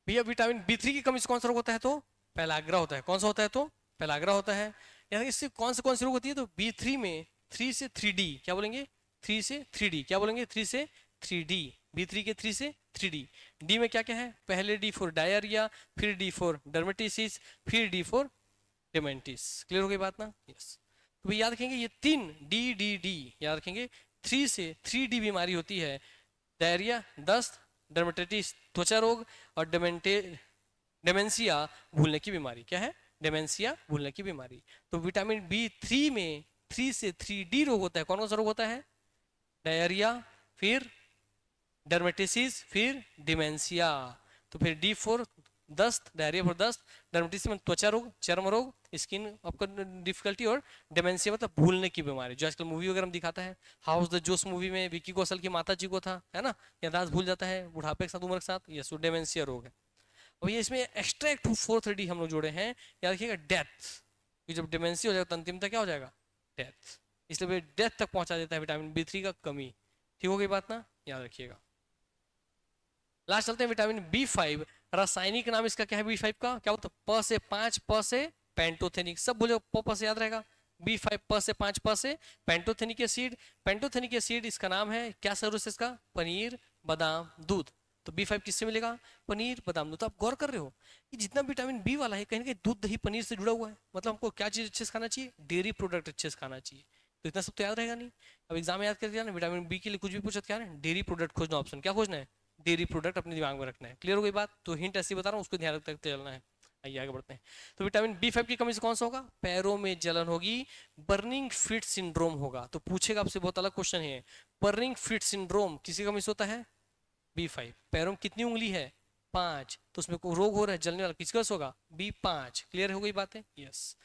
भैया। विटामिन B3 की कमी से कौन सा रोग होता है? तो पेलाग्रा होता है। कौन सा होता है? तो पेलाग्रा होता है। यानी इससे कौन सी रोग होती है? तो B3 में 3 से 3D, क्या बोलेंगे? 3 से 3D, क्या बोलेंगे? 3 से 3D। B3 के 3 से 3D। डी में क्या क्या है? पहले D फॉर डायरिया, फिर D फॉर डर्मेटिसिस, फिर D फॉर डेमेंटिस। क्लियर हो गई बात ना? यस। तो भाई याद रखेंगे ये 3 D याद रखेंगे। 3 से 3D बीमारी होती है। डायरिया, दस्त, डर्मेटाइटिस त्वचा रोग, और डेमेंशिया भूलने की बीमारी। क्या है? डेमेंशिया भूलने की बीमारी। तो विटामिन B3 में 3 से 3D रोग होता है। कौन कौन सा रोग होता है? डायरिया, फिर डर्मेटिसिस, फिर डिमेंशिया। तो फिर D फॉर दस्त, डायरिया फॉर दस्त, डर्मेटिसिस में त्वचा रोग, चर्म रोग, स्किन आपका डिफिकल्टी, और डिमेंशिया मतलब भूलने की बीमारी, जो आजकल मूवी वगैरह में दिखाता है। हाउस द जोस मूवी में विकी कौशल की माता जी को था, है ना, याददाश्त भूल जाता है बुढ़ापे के साथ, उम्र के साथ। ये डेमेंशिया रोग है। और ये इसमें एक्स्ट्रैक्ट 4th हम लोग जोड़े हैं, याद रखिएगा डेथ। जब डिमेंशिया हो जाएगा तो अंतिमता क्या हो जाएगा? डेथ। इसलिए डेथ तक पहुंचा देता है विटामिन B3 का कमी। ठीक हो गई बात ना? याद रखिएगा। लास्ट चलते हैं विटामिन B5। रासायनिक नाम इसका क्या है? B5 का क्या होता है? प से 5, प से पेंटोथेनिक। सब बोले प से याद रहेगा। B5 प से 5, प से पेंटोथेनिक एसिड। पेंटोथेनिक एसिड इसका नाम है, क्या सोर्स है इसका? पनीर, बादाम, दूध। तो B5 किससे मिलेगा? पनीर, बादाम, दूध। तो आप गौर कर रहे हो कि जितना विटामिन B वाला है कहीं ना कहीं दूध, दही, पनीर से जुड़ा हुआ है। मतलब हमको क्या चीज अच्छे से खाना चाहिए? डेयरी प्रोडक्ट अच्छे से खाना चाहिए। तो इतना सब तो याद रहेगा नहीं। अब एग्जाम में याद कर दिया ना, विटामिन B के लिए कुछ भी पूछा क्या है? डेयरी प्रोडक्ट खोजना ऑप्शन। क्या खोजना है? डेयरी प्रोडक्ट अपने दिमाग में रखना है। क्लियर हो गई बात? तो हिंट ऐसी बता रहा हूँ, उसको ध्यान रखते चलना है। आइए आगे बढ़ते हैं। तो विटामिन B5 की कमी से कौन सा होगा? पैरों में जलन होगी, बर्निंग फीट सिंड्रोम होगा। तो पूछेगा आपसे, बहुत अलग क्वेश्चन है। बर्निंग फीट सिंड्रोम किसी कमी से होता है? B5। पैरों में कितनी उंगली है? 5। तो उसमें कोई रोग हो रहा है, जलने वाला, किसका होगा? B5। क्लियर हो गई बातें? यस।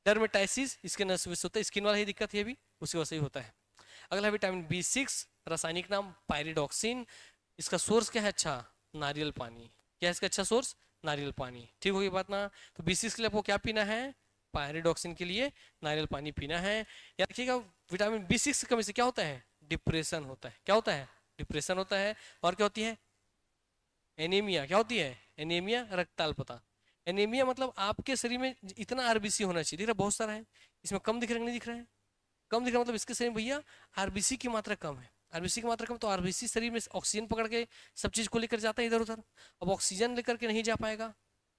डर्मेटाइसिस इसके नस से होता है, स्किन वाला ही दिक्कत है भी, उसकी वजह से ही होता है। अगला विटामिन B6, रासायनिक नाम पायरिडॉक्सिन। इसका सोर्स क्या है? अच्छा, नारियल पानी। क्या है इसका अच्छा सोर्स? नारियल पानी। ठीक होगी बात ना? तो B6 के लिए आपको क्या पीना है? पायरिडॉक्सिन के लिए नारियल पानी पीना है। याद रखिएगा, विटामिन B6 की कमी से क्या होता है? डिप्रेशन होता है। क्या होता है? डिप्रेशन होता है। और क्या होती है? एनीमिया। क्या होती है? एनीमिया, रक्ताल्पता। एनीमिया मतलब आपके शरीर में इतना आरबीसी होना चाहिए, दिख रहा है बहुत सारा है, इसमें कम दिख रहा है नहीं दिख रहा है? कम दिख रहा है मतलब इसके शरीर में भैया आरबीसी की मात्रा कम है। आरबीसी की मात्रा कम, तो आरबीसी शरीर में ऑक्सीजन पकड़ के सब चीज को लेकर जाता है इधर उधर। अब ऑक्सीजन लेकर के नहीं जा पाएगा,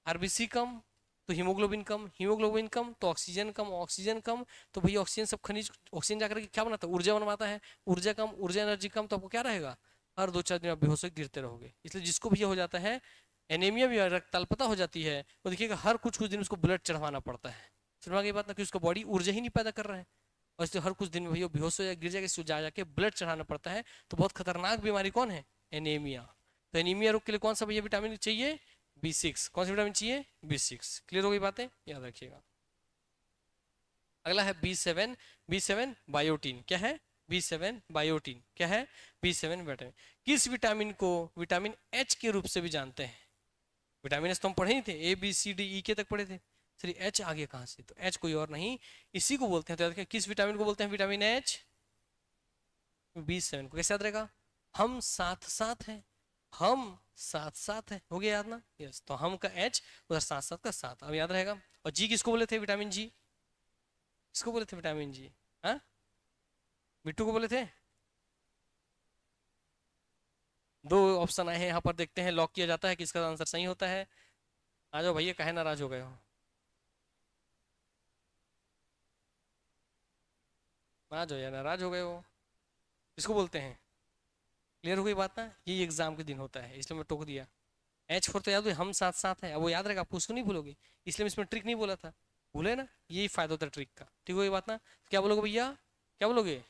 आरबीसी कम तो हीमोग्लोबिन कम, हीमोग्लोबिन कम तो ऑक्सीजन कम, ऑक्सीजन कम तो भैया ऑक्सीजन सब खनिज, ऑक्सीजन जाकर के क्या बनाता है? ऊर्जा बनवाता है। ऊर्जा कम, ऊर्जा एनर्जी कम, तो आपको क्या रहेगा? हर 2-4 दिन आप बेहोश होकर गिरते रहोगे। इसलिए जिसको भैया हो जाता है एनीमिया भी, रक्तअल्पता हो जाती है, वो देखिएगा हर कुछ कुछ दिन उसको ब्लड चढ़वाना पड़ता है। सुनवा की बात ना, कि उसका बॉडी ऊर्जा ही नहीं पैदा कर रहा है, और इसलिए हर कुछ दिन में भैया बेहोश हो जाए, गिर जाएगा, इसको जा जाके ब्लड चढ़ाना पड़ता है। तो बहुत खतरनाक बीमारी कौन है? एनीमिया। तो एनीमिया रोग के लिए कौन सा भैया विटामिन चाहिए? B6। कौन सा विटामिन चाहिए? B6। क्लियर हो गई बातें? याद रखिएगा। अगला है B7। B7 biotin. क्या है? B7 बायोटीन क्या है? B7 vitamin. किस विटामिन को विटामिन H के रूप से भी जानते हैं? विटामिन एच तो हम पढ़े ही थे, ABCDE के तक पढ़े थे। सर एच आ गया कहाँ से? तो एच कोई और नहीं, इसी को बोलते हैं। तो याद रखिए, किस विटामिन को बोलते हैं विटामिन एच? B7 को। कैसे याद रहेगा? हम साथ साथ हैं, हम साथ साथ है, हो गया याद ना? यस। तो हम का एच, उधर साथ साथ का साथ, अब याद रहेगा। और जी किसको बोले थे? विटामिन जी। किसको बोले थे विटामिन जी? हाँ, बिट्टू को बोले थे। दो ऑप्शन आए हैं यहाँ पर, देखते हैं लॉक किया जाता है किसका आंसर सही होता है। आ जाओ भैया, काहे नाराज हो गए हो? आ जाओ यार, नाराज हो गए हो। किसको बोलते हैं? क्लियर हो गई बात ना? यही एग्जाम के दिन होता है, इसलिए मैं टोक दिया। H4 तो याद हो, हम साथ साथ है, अब वो याद रहेगा आपको, उसको नहीं भूलोगे, इसलिए मैं इसमें ट्रिक नहीं बोला था। भूले ना? यही फायदा होता है ट्रिक का। ठीक हो गई बात ना? क्या बोलोगे भैया? क्या बोलोगे?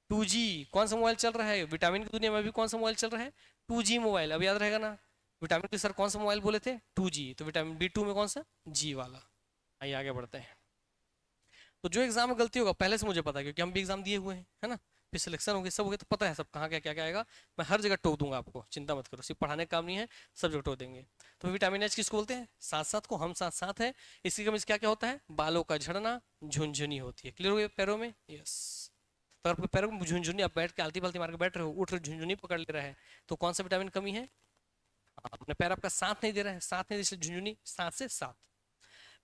2G। कौन सा मोबाइल चल रहा है विटामिन की दुनिया में? भी कौन सा मोबाइल चल रहा है? 2G mobile. अब याद रहेगा ना? विटामिन के सर कौन सा मोबाइल बोले थे? 2G। तो विटामिन B2 में कौन सा? G वाला। आइए आगे बढ़ते हैं। तो जो एग्जाम में गलती होगा पहले से मुझे पता है, क्योंकि हम भी एग्जाम दिए हुए हैं, है ना? फिर सिलेक्शन हो गया, सब हो गया, तो पता है सब कहाँ क्या क्या क्या आएगा। मैं हर जगह टोक दूंगा आपको, चिंता मत करो, सिर्फ पढ़ाने का काम नहीं है, सब जगह टोक देंगे। तो विटामिन एच किसको बोलते हैं? साथ साथ को, हम साथ साथ है। इसकी कमी से क्या क्या होता है? बालों का झड़ना, झुनझुनी होती है। क्लियर हो गया? पैरों में, यस। तो आपके पैरों में झुनझुनी, आप बैठ के आलती पालती मार के बैठ रहे हो, उठ रहे हो, झुनझुनी पकड़ ले रहा है, तो कौन सा विटामिन कमी है? अपने पैर आपका साथ नहीं दे रहा है, साथ नहीं दे, इसलिए झुनझुनी, साथ से साथ।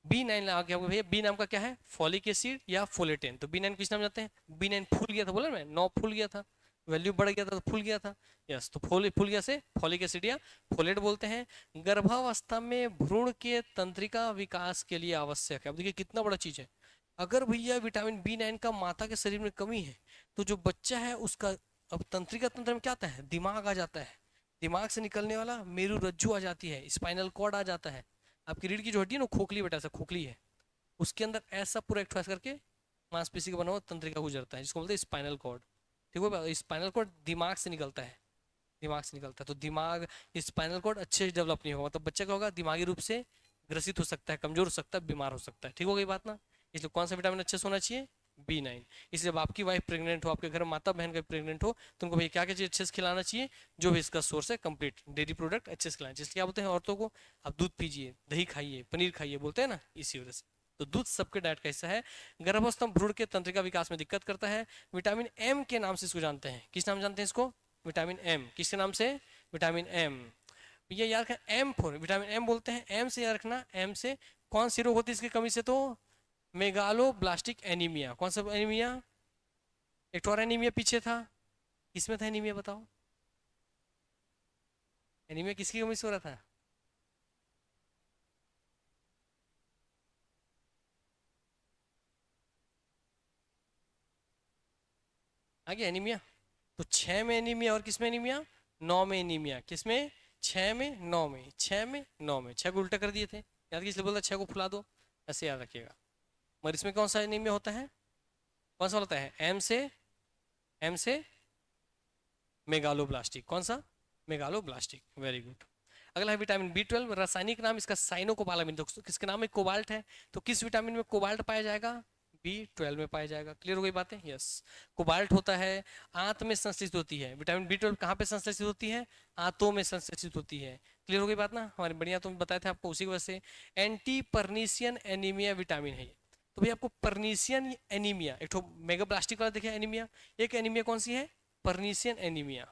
B9 लगा के भैया, बी नाम का क्या है? फॉलिक एसिड या फोलेटेन। तो B9 किस नाम जाते हैं? B9 फूल गया था, बोला मैं, 9 फूल गया था, वैल्यू बढ़ गया था तो फूल गया था। यस, तो फूल गया से फॉलिक एसिड या फोलेट बोलते हैं। गर्भावस्था में भ्रूण के तंत्रिका विकास के लिए आवश्यक है। अब देखिए कितना बड़ा चीज है। अगर भैया विटामिन B9 का माता के शरीर में कमी है, तो जो बच्चा है उसका, अब तंत्रिका तंत्र में क्या आता है? दिमाग आ जाता है, दिमाग से निकलने वाला मेरु रज्जु आ जाती है, स्पाइनल कॉर्ड आ जाता है। आपकी रीढ़ की जो हड्डी है ना, खोखली बेटा, ऐसा खोखली है, उसके अंदर ऐसा पूरा एक्सरसाइज करके मांसपेशी का बना हुआ तंत्रिका गुजरता है, जिसको बोलते हैं स्पाइनल कॉर्ड। ठीक है? स्पाइनल कॉर्ड दिमाग से निकलता है, दिमाग से निकलता है। तो दिमाग, स्पाइनल कॉर्ड अच्छे से डेवलप नहीं होगा, मतलब बच्चा क्या होगा? दिमागी रूप से ग्रसित हो सकता है, कमजोर हो सकता है, बीमार हो सकता है। ठीक हो गई बात ना? इसलिए कौन सा विटामिन अच्छे से होना चाहिए? B9। इसलिए जब आपकी वाइफ प्रेग्नेंट हो, आपके घर में माता बहन का प्रेग्नेंट हो, तो उनको भैया क्या क्या चीज अच्छे से खिलाना चाहिए? जो भी इसका सोर्स है कंप्लीट डेयरी प्रोडक्ट अच्छे से खिलाना चाहिए। क्या बोलते हैं औरतों को? आप दूध पीजिए, दही खाइए, पनीर खाइए, बोलते हैं ना, इसी वजह से। तो दूध सबके डाइट का हिस्सा है। गर्भावस्था में भ्रूण के तंत्रिका विकास में दिक्कत करता है। विटामिन M के नाम से इसको जानते हैं। किस नाम जानते हैं इसको? Vitamin M। किसके नाम से? Vitamin M। ये याद रखना, M4 विटामिन M बोलते हैं। M से याद रखना, M से कौन सी रोग होती है इसकी कमी से? तो मेगालोब्लास्टिक एनीमिया। कौन सा एनीमिया? एक और एनीमिया पीछे था, किसमें था एनीमिया बताओ? एनीमिया किसकी कमी से हो रहा था? आ गया एनीमिया। तो 6 में एनीमिया, और किसमें एनीमिया? 9 में एनीमिया। किसमें? 6 में, 9 में, 6 में, 9 में। 6 को उल्टा कर दिए थे, याद किसलिए बोलता 6 को फुला दो, ऐसे याद रखिएगा। मगर इसमें कौन सा एनीमिया होता है? कौन सा होता है? M से, M से मेगालोब्लास्टिक। कौन सा? Megaloblastic, very good. अगला है विटामिन बी 12, रासायनिक नाम इसका साइनोकोबालामिन। दोस्तों किसके नाम में कोबाल्ट है, तो किस विटामिन में कोबाल्ट पाया जाएगा, बी 12 में पाया जाएगा। क्लियर हो गई बातें, यस। कोबाल्ट होता है, आंत में संश्लेषित होती है। विटामिन बी 12 कहाँ पे संश्लेषित होती है, आंतों में संश्लेषित होती है। क्लियर हो गई बात ना, हमारे बढ़िया तुम बताए थे आपको, उसी की वजह से एंटी परनीशियन एनीमिया विटामिन है ये। तो भाई आपको परनीशियन एनीमिया, एक तो मेगाब्लास्टिक वाला देखिए एनीमिया, एक एनीमिया कौन सी है, परनीशियन एनीमिया।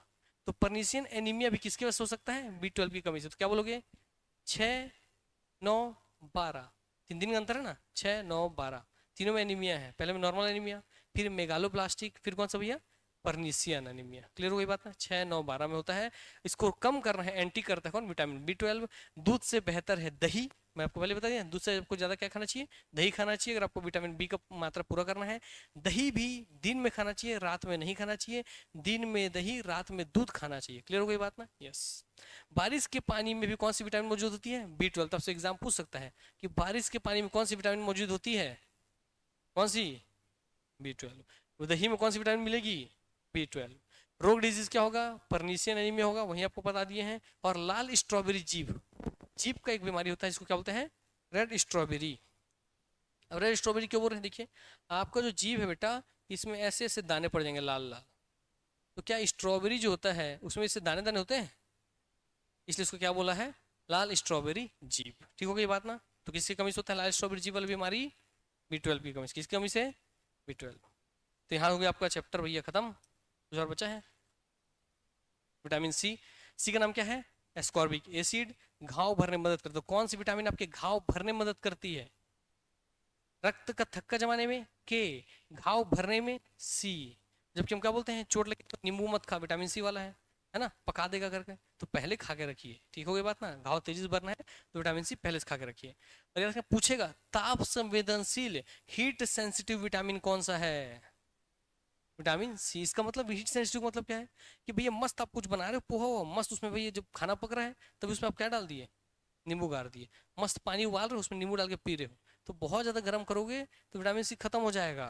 तो परनीशियन एनीमिया भी किसके वजह से हो सकता है, बी 12 की कमी से। तो क्या बोलोगे, 6, 9, 12, 3 दिन का अंतर है ना, 6, 9, 12, तीनों में एनीमिया है। पहले में नॉर्मल एनीमिया, फिर मेगालोब्लास्टिक, फिर कौन सा भैया, परनीशियन एनीमिया। क्लियर हो गई बात ना, 6, 9, 12 में होता है। इसको कम करना है, एंटी करता है कौन, विटामिन बी 12। दूध से बेहतर है दही, मैं आपको पहले बता दिया, दूध से आपको ज्यादा क्या खाना चाहिए, दही खाना चाहिए। अगर आपको विटामिन बी का मात्रा पूरा करना है, दही भी दिन में खाना चाहिए, रात में नहीं खाना चाहिए। दिन में दही, रात में दूध खाना चाहिए। क्लियर हो गई बात ना, यस। बारिश के पानी में भी कौन सी विटामिन मौजूद होती है, बी 12। तब से एग्जाम पूछ सकता है कि बारिश के पानी में कौन सी विटामिन मौजूद होती है, कौन सी, बी 12। दही में कौन सी विटामिन मिलेगी, बी 12। रोग डिजीज क्या होगा, परनीशियन एनीमिया होगा, वही आपको बता दिए हैं। और लाल स्ट्रॉबेरी जीभ, जीभ का एक बीमारी होता है, इसको क्या बोलते हैं, रेड स्ट्रॉबेरी। अब रेड स्ट्रॉबेरी क्यों बोल रहे हैं, देखिए आपका जो जीभ है बेटा, इसमें ऐसे ऐसे दाने पड़ जाएंगे लाल लाल। तो क्या स्ट्रॉबेरी जो होता है उसमें इससे दाने दाने होते हैं, इसलिए इसको क्या बोला है, लाल स्ट्रॉबेरी जीभ। ठीक हो गई बात ना। तो किसकी कमी से होता है लाल स्ट्रॉबेरी जीभ वाली बीमारी, बी 12 की कमी से। किसकी कमी से, बी 12। तो यहाँ हो गया आपका चैप्टर भैया खत्म। कुछ और बचा है, विटामिन सी। सी का नाम क्या है, एस्कॉर्बिक एसिड, घाव भरने में मदद करता है। तो कौन सी विटामिन आपके घाव भरने में मदद करती है, रक्त का थक्का जमाने में के, घाव भरने में सी। जबकि हम क्या बोलते हैं, चोट लगी तो नींबू मत खा, विटामिन सी वाला है ना, पका देगा करके। तो पहले खा के रखिए, ठीक हो गई बात ना। घाव तेजी से भरना है तो विटामिन सी पहले से खा के रखिए। और यार पूछेगा ताप संवेदनशील, हीट सेंसिटिव विटामिन कौन सा है, विटामिन सी। इसका मतलब हीट सेंसिटिव का मतलब क्या है, कि भैया मस्त आप कुछ बना रहे हो, पोहा मस्त, उसमें भैया जब खाना पक रहा है तब उसमें आप क्या डाल दिए, नींबू गाड़ दिए। मस्त पानी उबाल रहे हो, उसमें नींबू डाल के पी रहे हो, तो बहुत ज्यादा गर्म करोगे तो विटामिन सी खत्म हो जाएगा।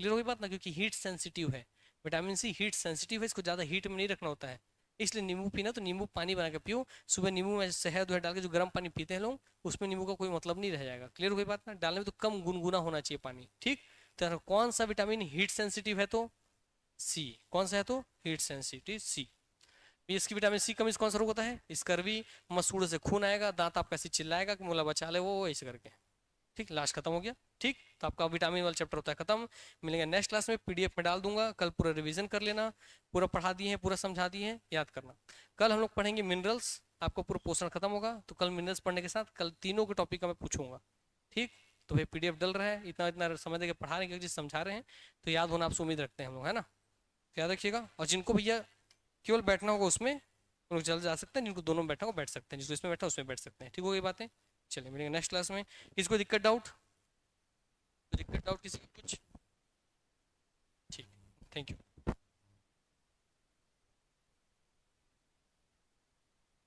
क्लियर हो गई बात ना, क्योंकि हीट सेंसिटिव है, विटामिन सी हीट सेंसिटिव है, इसको ज्यादा हीट में नहीं रखना होता है। इसलिए नींबू पीना तो नींबू पानी बना के पियो। सुबह नींबू में शहद वहद डाल के जो गर्म पानी पीते हैं लोग, उसमें नींबू का कोई मतलब नहीं रह जाएगा। क्लियर हो गई बात ना, डालने में तो कम गुनगुना होना चाहिए पानी, ठीक। तो कौन सा विटामिन हीट सेंसिटिव है, तो सी। कौन सा है, तो हीट सेंसिटिव सी। इसकी विटामिन सी कमी से कौन सा रोग होता है, स्कर्वी, मसूड़े से खून आएगा, दांत आपका ऐसे चिल्लाएगा कि मोला बचा ले, वो ऐसे करके। ठीक, लास्ट खत्म हो गया। ठीक, तो आपका विटामिन वाला चैप्टर होता है खत्म। मिलेंगे नेक्स्ट क्लास में, पीडीएफ में डाल दूंगा, कल पूरा रिवीजन कर लेना। पूरा पढ़ा दिए हैं, पूरा समझा दिए हैं, याद करना। कल हम लोग पढ़ेंगे मिनरल्स, आपका पूरा पोर्शन खत्म होगा। तो कल मिनरल्स पढ़ने के साथ कल तीनों के टॉपिक का मैं पूछूंगा, ठीक। तो भाई पीडीएफ डल रहा है, इतना इतना समझ के पढ़ा रहे हैं, चीज समझा रहे हैं, तो याद होना आपसे उम्मीद रखते हैं हम लोग, है ना। तो याद रखिएगा। और जिनको भैया केवल बैठना होगा उसमें, उन लोग जल्द जा सकते हैं, जिनको दोनों में बैठा हो बैठ सकते हैं, जिसको इसमें बैठा उसमें बैठ सकते हैं। ठीक हो गई बातें, चलिए मिलेंगे नेक्स्ट क्लास में। किसी को दिक्कत डाउट, किसी को कुछ, ठीक, थैंक यू।